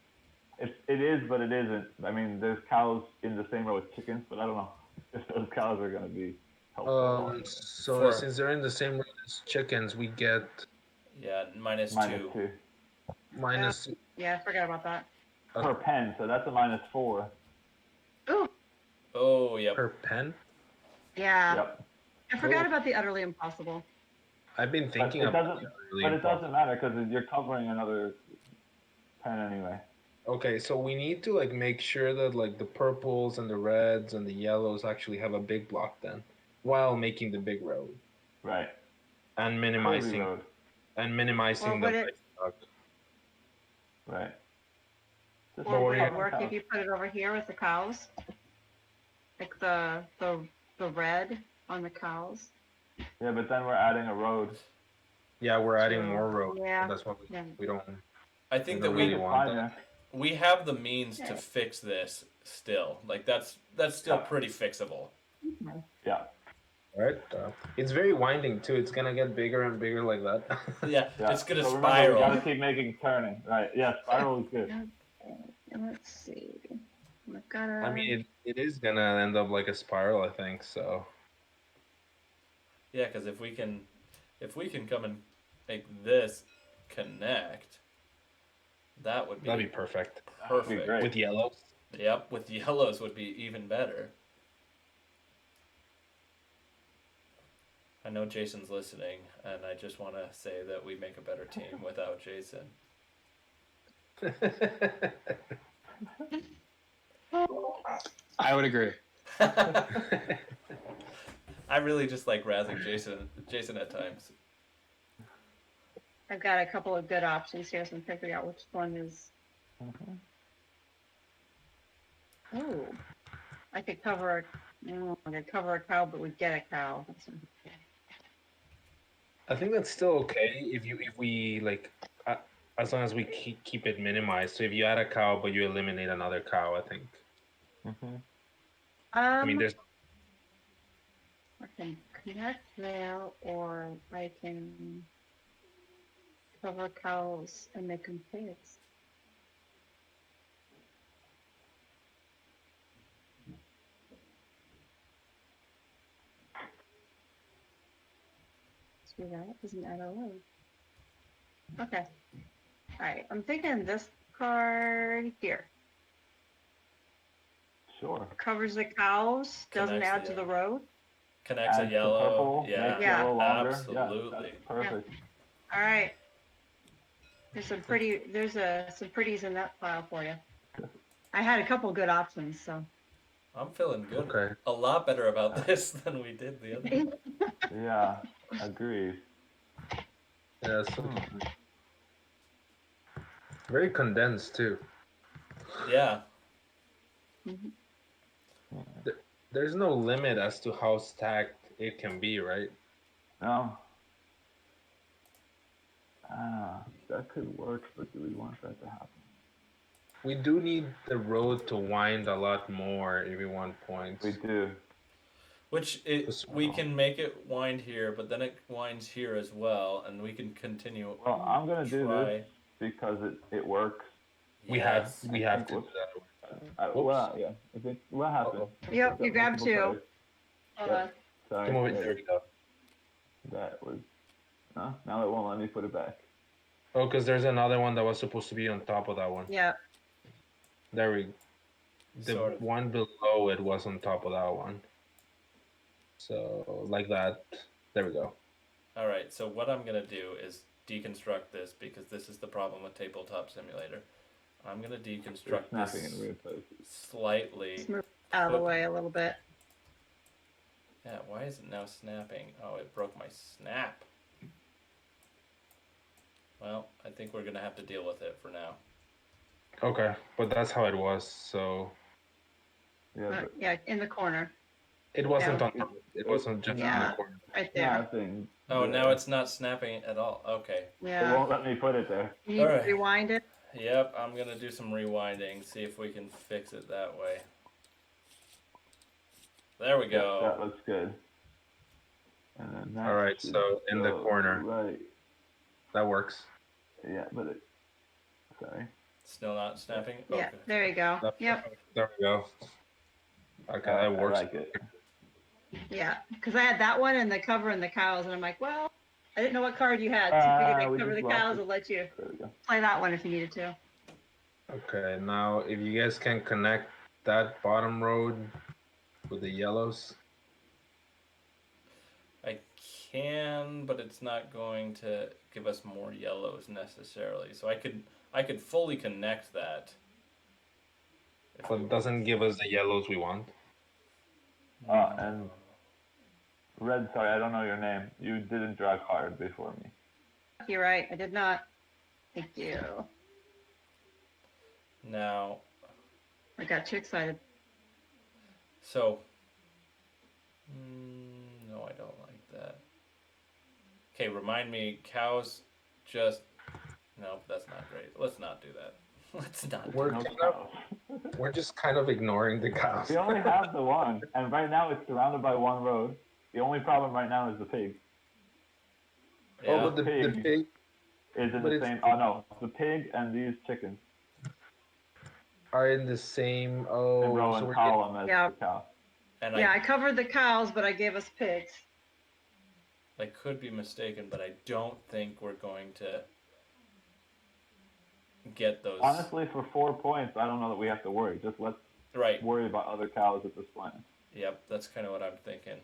it is, but it isn't. I mean, there's cows in the same row as chickens, but I don't know if those cows are going to be helpful. so For- since they're in the same row as chickens, we get Yeah, minus minus two. 2 minus. Yeah, I forgot about that. per pen, so that's a minus 4. Ooh, Oh, yep. Per pen. yeah. Yep. I forgot about the utterly impossible. I've been But thinking it about doesn't. it. Really But it important. doesn't matter because you're covering another pen anyway. Okay, so we need to like make sure that like the purples and the reds and the yellows actually have a big block then, while making the big road Right. and Curvy minimizing road. Well, the would it- white block. Right. Just Or would yeah. it work if you put it over here with the cows? Like the the red on the cows. Yeah, but then we're adding a road. Yeah, we're adding So, more roads. yeah. That's what Yeah. we don't. I think We that don't we really It's want fine, that. yeah. we have the means to fix this still. Like that's still pretty fixable. Yeah. Right? It's very winding too. It's gonna get bigger and bigger like that. Yeah, Yeah. it's gonna so remember, we spiral. gotta keep making turning. Right. Yeah, spiral is good. And let's see. I've got a. I mean, it is gonna end up like a spiral, I think. So Yeah, because if we can come and make this connect, that would be that'd be perfect. That'd be perfect. great. With yellows. Yep, with yellows would be even better. I know Jason's listening, and I just want to say that we make a better team without Jason. I would agree. I really just like razzing Jason at times. I've got a couple of good options here, so I'm figuring out which one is. Mhm. Oh, I could cover. I could cover a cow, but we'd get a cow. I think that's still okay if we like, as long as we keep it minimized. So if you add a cow but you eliminate another cow, I think. Mhm. I mean, there's I can connect there, or I can cover cows and make them pigs. See that? Doesn't add a load. Okay. Alright, I'm thinking this card here Sure. covers the cows, doesn't Connects add the to the road. Connects Adds a the yellow. purple, Yeah, makes Yeah. yellow longer. absolutely. Yeah, that's perfect. Alright. There's some some pretties in that pile for you. I had a couple good options, so. I'm feeling good. okay. A lot better about this than we did the other. Yeah, agreed. Yeah, so very condensed too. Yeah. There's no limit as to how stacked it can be, right? No. That could work, but do we want that to happen? We do need the road to wind a lot more if we want points. We do. Which we can make it wind here, but then it winds here as well, and we can continue. Well, I'm gonna do Try. this because it works. We Yes. have to do that. Well, yeah. If it, what happened? Uh-oh. Yep, It's got you grabbed multiple two. colors. Hold on. Yep. Sorry. Come over. There we go. That was. Now it won't let me put it back. Oh, because there's another one that was supposed to be on top of that one. Yeah. There we. The Sort of. one below it was on top of that one. So like that. There we go. All right. So what I'm gonna do is deconstruct this because this is the problem with Tabletop Simulator. I'm gonna You're deconstruct snapping this in weird places. slightly. Just move out of the way a little bit. Yeah. Why is it now snapping? Oh, it broke my snap. Well, I think we're gonna have to deal with it for now. Okay, but that's how it was. So Yeah, but Yeah, in the corner, it wasn't Yeah. on top. It wasn't just in Yeah. the corner. right there. snapping. Oh, Yeah. now it's not snapping at all. Okay. It Yeah. won't let me put it there. You need to Alright. rewind it. Yep. I'm gonna do some rewinding. See if we can fix it that way. There we Yeah, go. that looks good. And then that All right, should so in the go corner. Right. That works. Yeah, but it. Sorry. Still not snapping? Yeah, Okay. there you go. That- Yep. There we go. Okay, I that works. like it. Yeah, because I had that one and the cover and the cows, and I'm like, well, I didn't know what card you had. So I figured we I'd cover just the lost cows it. and let you There we go. play that one if you needed to. Okay, now if you guys can connect that bottom road with the yellows. I can, but it's not going to give us more yellows necessarily. So I could fully connect that. If But we- it doesn't give us the yellows we want. And Red, sorry, I don't know your name. You didn't draw a card before me. You're right. I did not. Thank you. Now, I got too excited. so No, I don't like that. Okay, remind me, cows just. Nope, that's not great. Let's not do that. Let's not. We're No kind cows. of, we're just kind of ignoring the cows. We only have the one, and right now it's surrounded by one road. The only problem right now is the pig. Oh, Yeah. but the pig Is in But the it's- same. Oh no, the pig and these chickens are in the same. in Oh, row so and we're column as Yeah. the cow. And Yeah, I covered the cows, but I gave us pigs. I could be mistaken, but I don't think we're going to get those. Honestly, for 4 points, I don't know that we have to worry. Just let's Right. worry about other cows at this point. Yep, that's kind of what I'm thinking.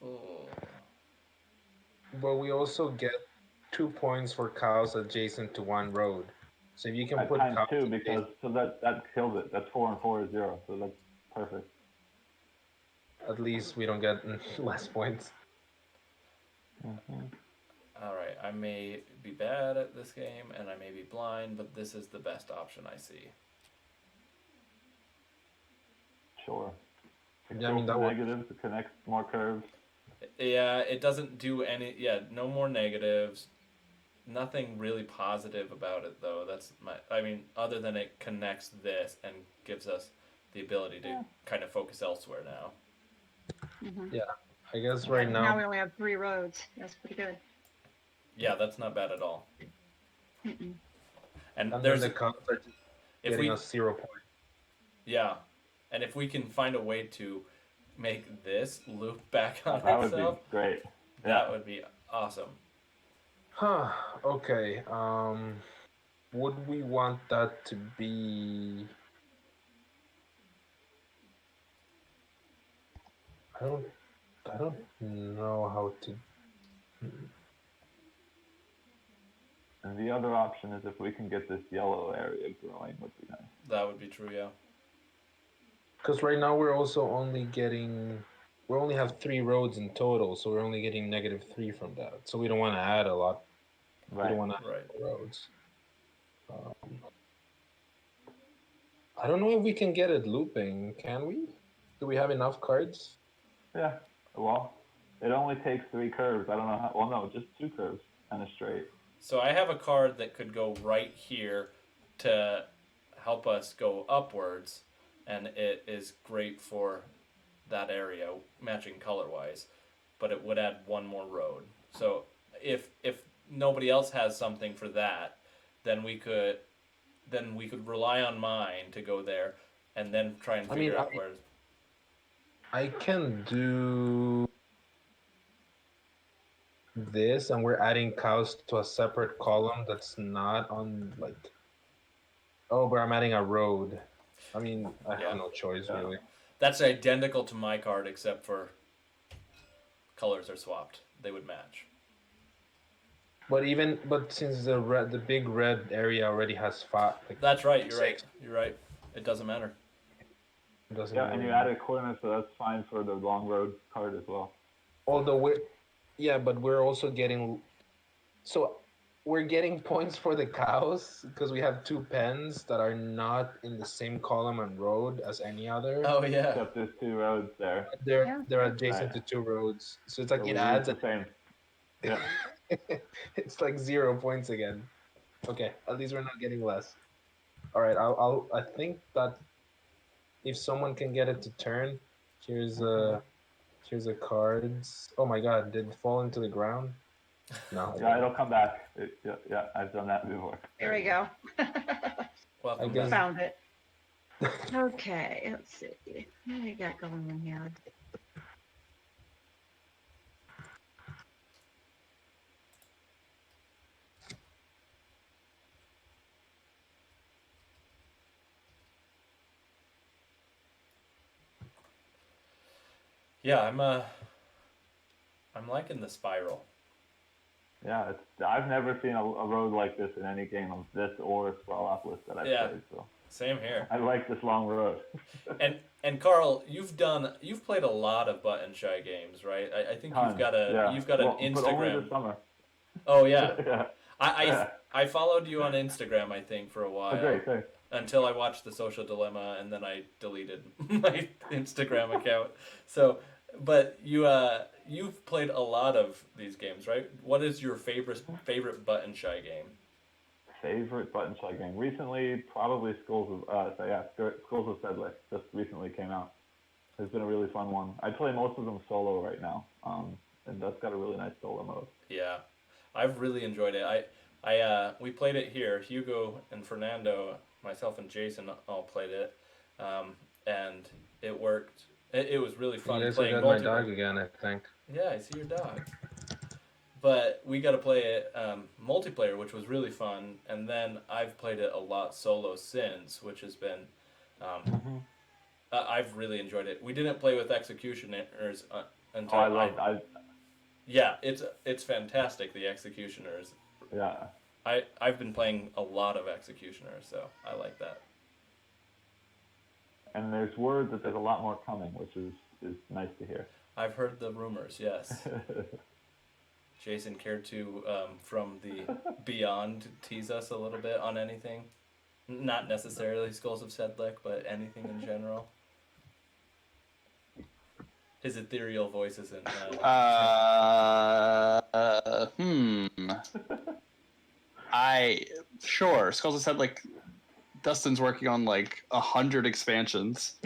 Oh. But we also get 2 points for cows adjacent to one road. So if you can At put times cows two, because so that kills it. That's 4 and 4 is 0. So that's perfect. at least we don't get less points. All right, I may be bad at this game and I may be blind, but this is the best option I see. Sure. Yeah, I mean, that would- negatives. It connects more curves. Yeah, it doesn't do any. Yeah, no more negatives. Nothing really positive about it though. That's my. I mean, other than it connects this and gives us the ability to kind of focus elsewhere now. Mm-hmm. I guess right Now now. we only have 3 roads. That's pretty good. Yeah, that's not bad at all. Mm-mm. And And there's then the cows are just if getting we us 0 points. yeah, and if we can find a way to make this loop back on That would be itself, great. that Yeah. would be awesome. Huh. Okay. Would we want that to be? I don't know how to. And the other option is if we can get this yellow area growing, would be nice. That would be true. Yeah. Because right now we're also only getting. We only have 3 roads in total, so we're only getting -3 from that. So we don't want to add a lot. We Right. don't want to add Right. more roads. I don't know if we can get it looping. Can we? Do we have enough cards? Yeah. Well, it only takes 3 curves. I don't know how. Well, no, just 2 curves and a straight. So I have a card that could go right here to help us go upwards, and it is great for that area, matching color-wise, but it would add one more road. So if nobody else has something for that, then we could rely on mine to go there, and then try and I mean, figure out where. I can do this, and we're adding cows to a separate column that's not on like. Oh, but I'm adding a road. I mean, I Yeah. have no choice Yeah. really. That's identical to my card, except for colors are swapped. They would match. But since the big red area already has 5, like, That's right. You're right. 6, You're right. It doesn't matter. it doesn't. Yeah, and really you add a corner, so that's fine for the long road card as well. Although but we're also getting. So we're getting points for the cows because we have 2 pens that are not in the same column and road as any other. Oh yeah. Except there's 2 roads there. They're adjacent Right. to 2 roads, so it's like So it we adds. use the same. Yeah. It's like 0 points again. Okay, at least we're not getting less. All right, I think that if someone can get it to turn, here's a cards. Oh my God, did it fall into the ground? No. Yeah, it'll come back. Yeah, I've done that before. Here we go. Welcome I guess- back. Found it. Okay, let's see. What do we got going on here? Yeah, I'm liking the spiral. Yeah, I've never seen a road like this in any game of this or Sprawlopolis that I've Yeah. played. So Same here. I like this long road. And Carl, you've played a lot of Button Shy games, right? I think Tons, you've got yeah. an But only Instagram. this summer. Oh yeah. Yeah. I followed you on Instagram, I think, for a while. Oh, great, thanks. Until I watched The Social Dilemma, and then I deleted my Instagram account. So But you've played a lot of these games, right? What is your favorite button shy game? Favorite button shy game recently? Probably Schools of Sedlick just recently came out. It's been a really fun one. I play most of them solo right now, and that's got a really nice solo mode. Yeah, I've really enjoyed it. We played it here. Hugo and Fernando, myself and Jason all played it, and it worked. It was really You fun guys have playing got my multiplayer. dog again, I think. Yeah, I see your dog. But we got to play it multiplayer, which was really fun. And then I've played it a lot solo since, which has been. I've really enjoyed it. We didn't play with executioners Oh, until I love. Yeah, it's fantastic. The executioners. Yeah. I've been playing a lot of executioners, so I like that. And there's word that there's a lot more coming, which is nice to hear. I've heard the rumors. Yes. Jason, care to from the beyond tease us a little bit on anything? Not necessarily Skulls of Sedlick, but anything in general. His ethereal voice isn't. Sure. Skulls have said like Dustin's working on like 100 expansions.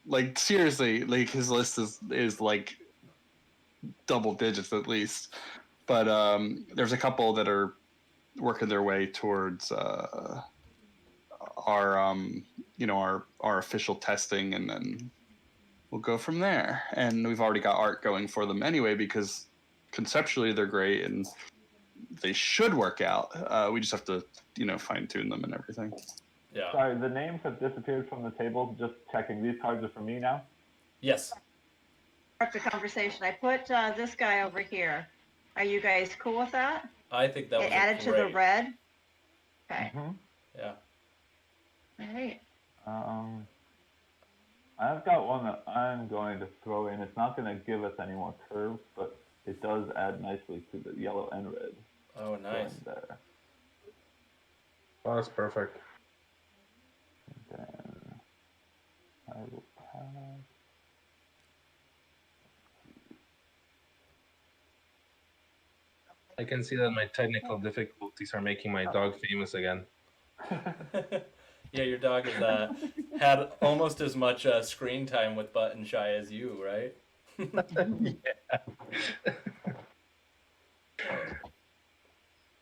Like seriously, like his list is like double digits at least. But there's a couple that are working their way towards our our official testing, and then we'll go from there. And we've already got art going for them anyway because conceptually they're great and they should work out. We just have to fine tune them and everything. Yeah. Sorry, the names have disappeared from the table. Just checking. These cards are for me now. Yes. The conversation. I put this guy over here. Are you guys cool with that? I think that was It added to the red. Okay. Yeah. All right. I've got one that I'm going to throw in. It's not going to give us any more curves, but it does add nicely to the yellow and red. Oh, nice. There. Oh, that's perfect. And then I will pass. I can see that my technical difficulties are making my dog famous again. Yeah, your dog has had almost as much screen time with Button Shy as you, right? Yeah.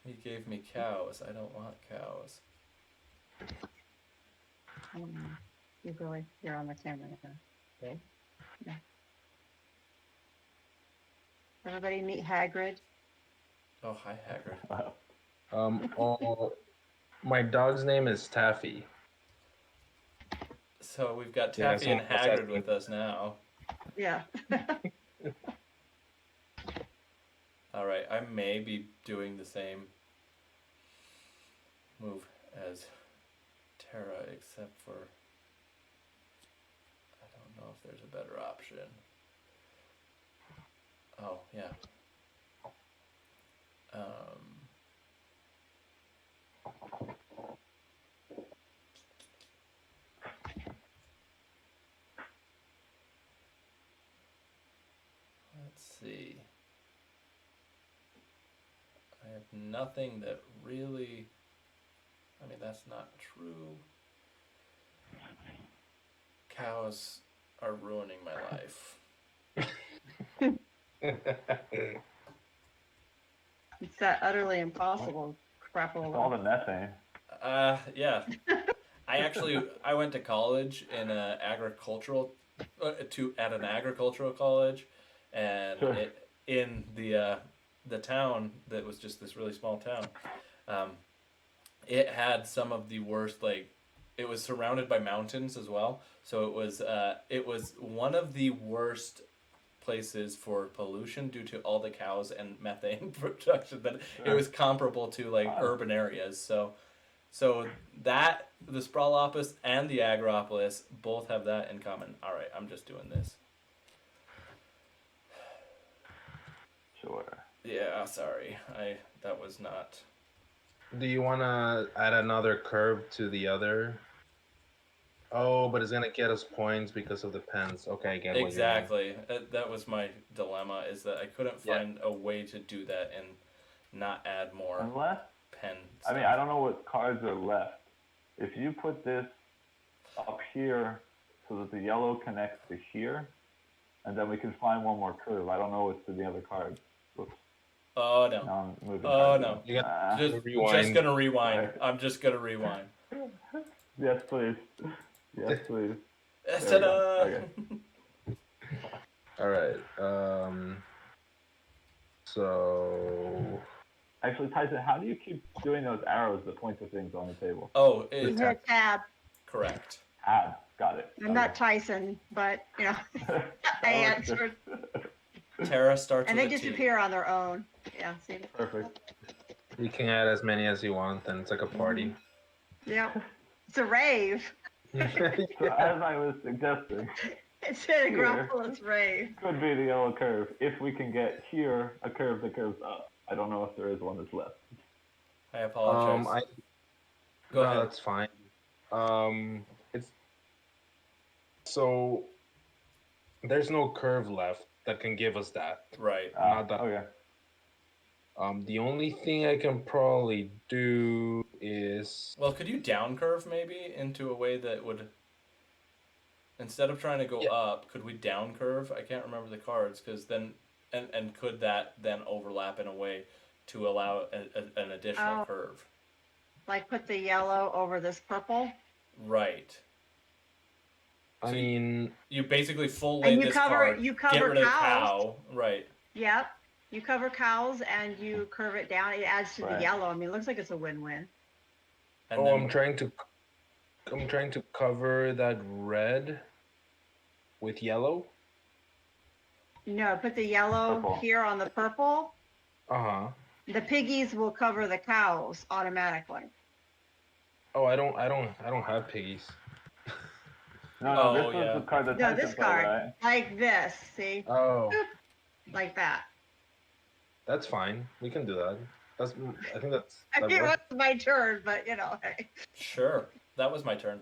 He gave me cows. I don't want cows. You're on the camera now. Okay. Yeah. Everybody meet Hagrid. Oh, hi, Hagrid. My dog's name is Taffy. So we've got Taffy and Hagrid with us now. Yeah. All right, I may be doing the same move as Terra, except for I don't know if there's a better option. Oh, yeah. Let's see. I have nothing that really. I mean, that's not true. Cows are ruining my life. It's that utterly impossible crapola. All the methane. Yeah. I went to college in an agricultural college, and Sure. in the town that was just this really small town. It had some of the worst, like, it was surrounded by mountains as well, so it was one of the worst places for pollution due to all the cows and methane production. That it was comparable to like urban areas. So that the Sprawlopus and the Agropolis both have that in common. All right, I'm just doing this. Sure. Yeah, sorry. That was not. Do you want to add another curve to the other Oh, but it's gonna get us points because of the pens. Okay, I get what you mean. Exactly. That was my dilemma, is that I couldn't Yeah. find a way to do that and not add more Unless, pen I stuff. mean, I don't know what cards are left. If you put this up here so that the yellow connects to here, and then we can find one more curve. I don't know what's to the other cards. Whoops. Oh no. Now I'm moving Oh cards no. again. You got Ah. Just rewind. gonna rewind. Right. I'm just gonna rewind. Yes, please. Yes, please. There we Ta-da! go. Okay. All right. So Actually, Tyson, how do you keep doing those arrows that point to things on the table? Oh, You it's hit tab. correct. Tab. Got it. I'm not Tyson, but I That answered. Tara starts And with they a T. disappear on their own. Yeah, see? Perfect. you can add as many as you want, and it's like a party. Yep. It's a rave. So as I was suggesting, It's an Agropolis rave. could be the yellow curve. If we can get here a curve that curves up. I don't know if there is one that's left. I apologize. Go no, ahead. that's fine. It's so there's no curve left that can give us that. Right. Not that. Okay. The only thing I can probably do is Well, could you down curve maybe into a way that would, instead of trying to go Yeah. up, could we down curve? I can't remember the cards, because then, and could that then overlap in a way to allow an additional Oh. curve? Like put the yellow over this purple. Right. I So mean, You basically full And lay you this cover card, you get cover rid of the cows. cow. Right. Yep. You cover cows and you curve it down. It adds to the Right. yellow. I mean, it looks like it's a win-win. And then, I'm trying to cover that red with yellow. No, put the yellow Purple. here on the purple. Uh-huh. The piggies will cover the cows automatically. Oh, I don't have piggies. No, Oh, this was yeah. the card that No, Tyson this played, card. right? Like this, see? Oh, Like that. that's fine. We can do that. I think I that mean, it works. was my turn, but hey. sure, that was my turn.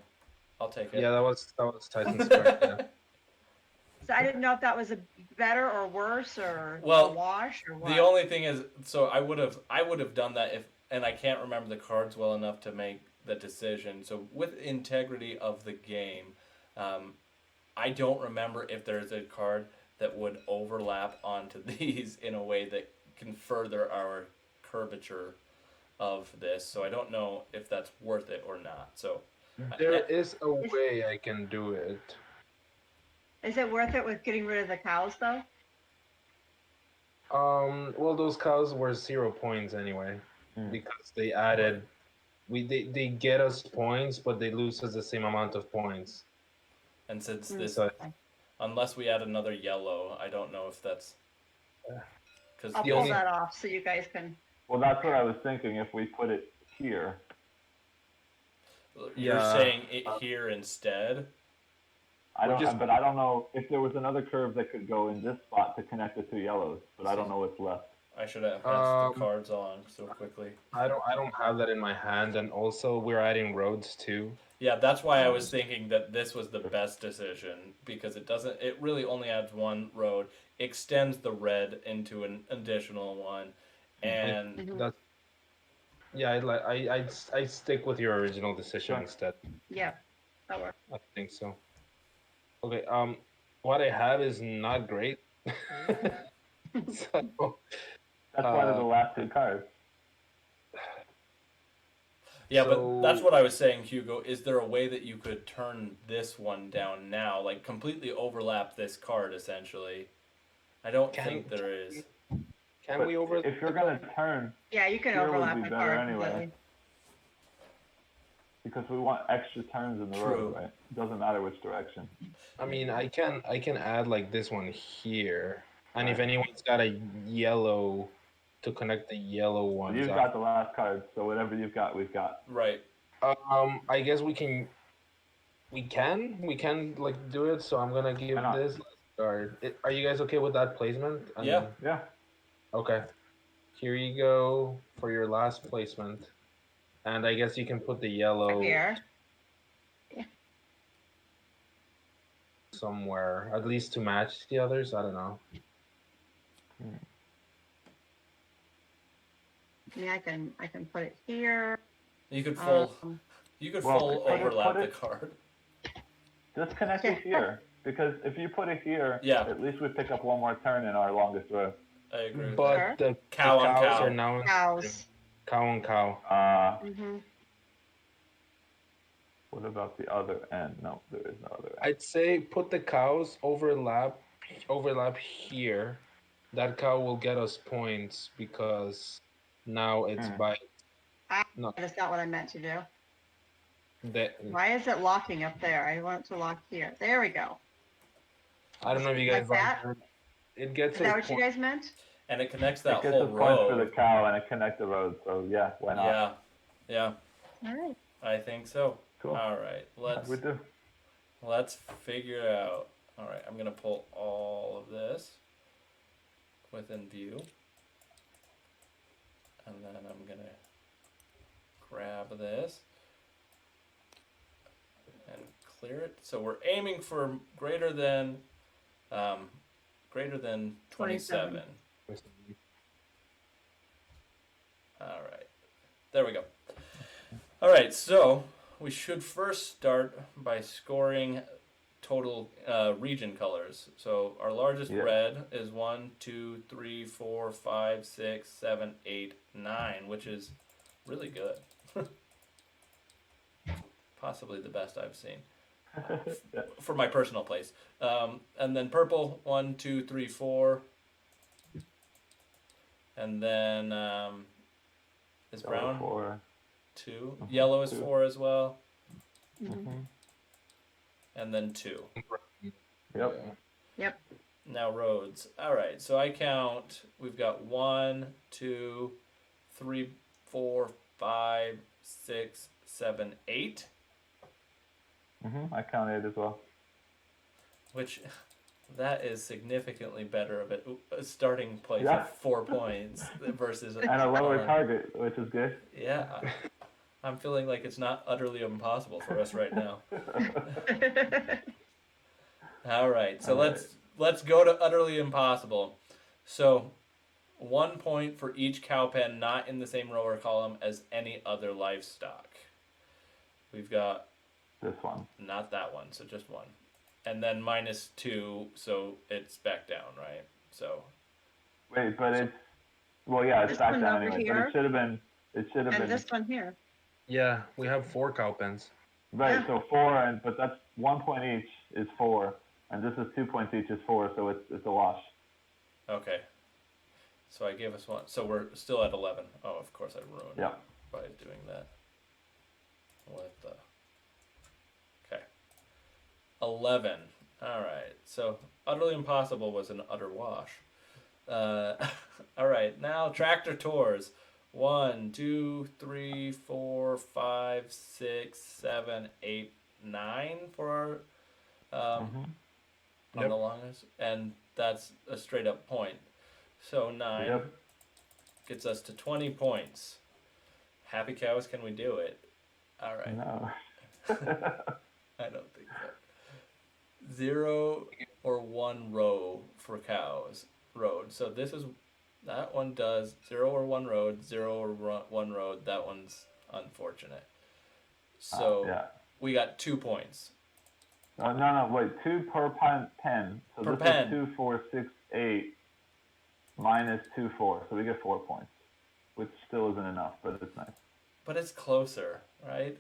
I'll take it. Yeah, that was Tyson's card. Yeah. So I didn't know if that was a better or worse or Well, a wash or what. The only thing is, so I would have done that if, and I can't remember the cards well enough to make the decision. So with integrity of the game, I don't remember if there's a card that would overlap onto these in a way that can further our curvature of this. So I don't know if that's worth it or not. So There is a way I can do it. Is it worth it with getting rid of the cows though? Well, those cows were 0 points anyway, because they added. They get us points, but they lose us the same amount of points. and since this, So unless we add another yellow, I don't know if that's because I'll pull that off so you guys can. Well, that's what I was thinking. If we put it here, you're Yeah. saying it here instead. I don't. just- But I don't know if there was another curve that could go in this spot to connect the two yellows. But I don't know what's left. I should have passed the Um, cards on so quickly. I don't have that in my hand, and also we're adding roads too. Yeah, that's why I was thinking that this was the best decision, because it really only adds one road, extends the red into an additional one, and That's I'd stick with your original decision Sure. instead. Yeah, that works. I think so. Okay. What I have is not great. So, That's why they're the last two cards. yeah, but So- that's what I was saying, Hugo. Is there a way that you could turn this one down now, like completely overlap this card, essentially? I don't think there is. Can But we over? if you're gonna turn, Yeah, you can Here would overlap be the better card anyway. completely. because we want extra turns in the True. road, right? It doesn't matter which direction. I mean, I can add like this one here, and if Right. anyone's got a yellow to connect the yellow Well, ones you've up. got the last card, so whatever you've got, we've got. Right. I guess we can like do it. So I'm gonna give Why not? this card. Are you guys okay with that placement? Yeah. Yeah. Okay. Here you go for your last placement, and I guess you can put the yellow. Here. somewhere, at least to match the others. I don't know. I mean, I can put it here. You could Um, full put overlap the it- card. Just connect it here, because if you put it here, Yeah. at least we pick up one more turn in our longest row. I agree with But that. the Cow on cows cow. are now Cows. cow on cow. Mm-hmm. What about the other end? No, there is no other end. I'd say put the cows overlap here. That cow will get us points because now it's by no That's not what I meant to do. that. Why is it locking up there? I want it to lock here. There we go. I don't know if you guys Like that? It gets Is that us what you guys meant? And it connects that It gets whole us points for the row. cow and it connects the road, so yeah, why not? Yeah, All right. I think so. Cool. All right, We do. let's figure it out. All right, I'm gonna pull all of this within view, and then I'm gonna grab this and clear it. So we're aiming for greater than 27. All right, there we go. All right, so we should first start by scoring total region colors. So our largest red is 1, 2, 3, 4, 5, 6, 7, 8, 9, which is really good. Possibly the best I've seen for my personal place. And then purple, 1, 2, 3, 4. And then is brown 4. 2. Yellow is 2. 4 as well. Mm-hmm. And then 2. Yep. Yep. Now roads. All right, so I count. We've got 1, 2, 3, 4, 5, 6, 7, 8. I counted as well. Which, that is significantly better of a starting place Yeah. of 4 points versus And a lower one. target, which is good. Yeah, I'm feeling like it's not utterly impossible for us right now. All right, so let's go to utterly impossible. So 1 point for each cow pen not in the same row or column as any other livestock. We've got This one. not that one, so just 1. And then -2, so it's back down, right? So Wait, but it's it's This back one down over anyway. here? But it should have been. And this one here. Yeah, we have 4 cow pens. Right. Yeah. So 4, but that's 1 point each is 4, and this is 2 points each is 4, so it's a wash. okay. So I gave us 1. So we're still at 11. Oh, of course I ruined Yeah. it by doing that. With the 11. All right. So utterly impossible was an utter wash. All right. Now tractor tours. 1, 2, 3, 4, 5, 6, 7, 8, 9 for our on the longest, and that's a straight up point. So 9 gets us to 20 points. Happy cows, can we do it? All right. No. I don't think so. 0 or 1 row for cows. Road. So that one does 0 or 1 road, 0 or 1 road. That one's unfortunate. So we got 2 points. No, wait, 2 per pen. So Per this pen. is 2, 4, 6, 8 minus 2, 4. So we get 4 points, which still isn't enough, but it's nice. But it's closer, right?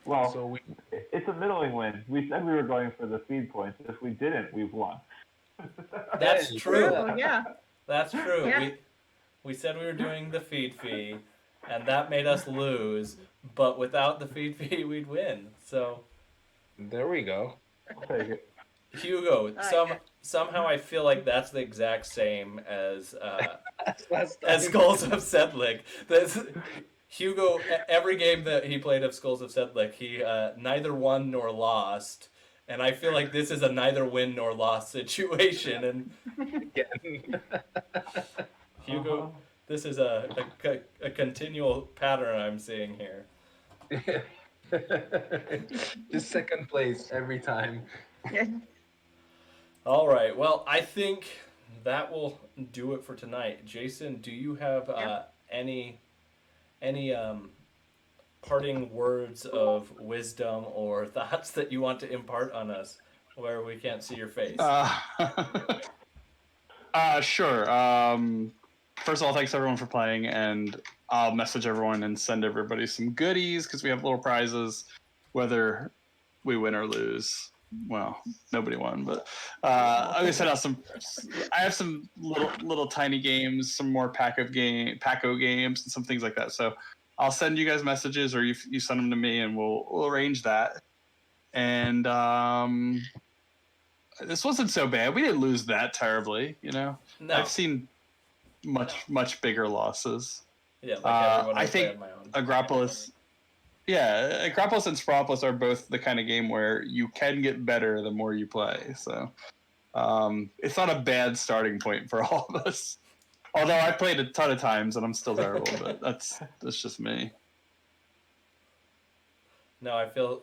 Well, So it's a middling win. We said we were going for the feed points. If we didn't, we've won. That's true. Oh, yeah. That's true. Yeah. We said we were doing the feed fee, and that made us lose. But without the feed fee, we'd win. So there we go. I'll take it. Hugo, Okay. somehow I feel like that's the exact same as Last as time. Skulls of Sedlick. That's Hugo. Every game that he played of Skulls of Sedlick, he neither won nor lost. And I feel like this is a neither win nor loss situation. And Hugo, this is a continual pattern I'm seeing here. Just second place every time. All right. Well, I think that will do it for tonight. Jason, do you have any parting words of wisdom or thoughts that you want to impart on us where we can't see your face? Sure. First of all, thanks everyone for playing, and I'll message everyone and send everybody some goodies because we have little prizes, whether we win or lose. Well, nobody won, but I'm gonna send out some. I have some little tiny games, some more Paco games, and some things like that. So I'll send you guys messages, or you send them to me, and we'll arrange that. And this wasn't so bad. We didn't lose that terribly, you know. No. I've seen much bigger losses. Yeah, like everyone I think on my own. Agropolis. Yeah, Agropolis and Sprawlpolis are both the kind of game where you can get better the more you play. So it's not a bad starting point for all of us. Although I played a ton of times and I'm still terrible, but that's just me. No, I feel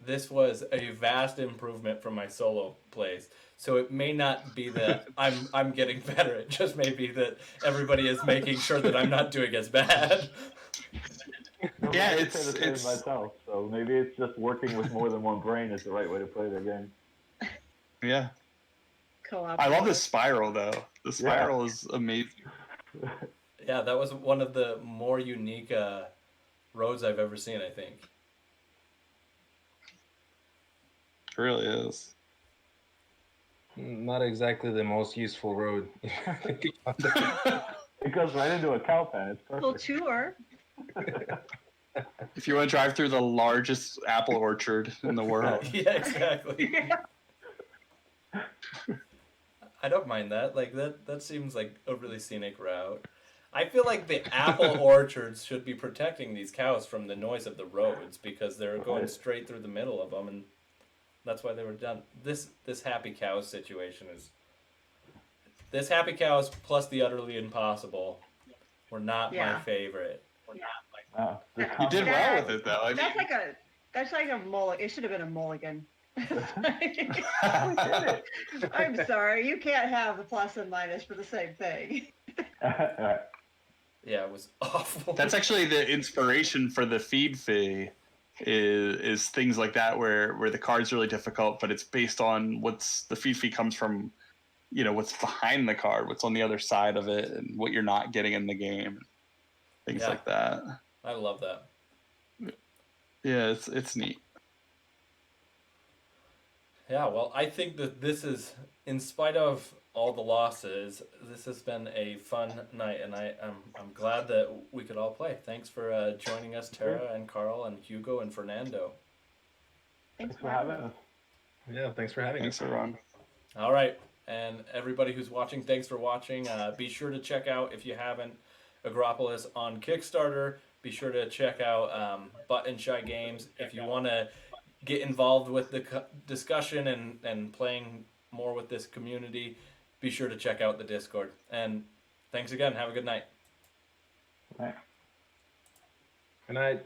this was a vast improvement from my solo plays. So it may not be that I'm getting better. It just may be that everybody is making sure that I'm not doing as bad. Yeah, I say the same myself. So maybe it's just working with more than one brain is the right way to play the game. Yeah. Co-op. I love the spiral though. The spiral is amazing. Yeah, that was one of the more unique roads I've ever seen, I think. It really is. Not exactly the most useful road. It goes right into a cow pen. It's Full perfect. tour. If you want to drive through the largest apple orchard in the world. Yeah, exactly. I don't mind that. Like that seems like a really scenic route. I feel like the apple orchards should be protecting these cows from the noise of the roads because they're going straight through the middle of them, and that's why they were done. This happy cows situation is. This happy cows plus the utterly impossible were not my favorite. You did well with it though. That's like a mulligan. It should have been a mulligan. I'm sorry, you can't have the plus and minus for the same thing. Yeah, it was awful. That's actually the inspiration for the feed fee. Is things like that where the card's really difficult, but it's based on what's the feed fee comes from, you know, what's behind the card, what's on the other side of it, and what you're not getting in the game, things like that. I love that. Yeah, it's neat. Yeah, well, I think that this is, in spite of all the losses, this has been a fun night, and I'm glad that we could all play. Thanks for joining us, Tara and Carl and Hugo and Fernando. Thanks for having us. Yeah, thanks for having us. Thanks, everyone. All right, and everybody who's watching, thanks for watching. Be sure to check out, if you haven't, Agropolis on Kickstarter. Be sure to check out Button Shy Games if you want to get involved with the discussion and playing more with this community. Be sure to check out the Discord. And thanks again. Have a good night. Right. Good night.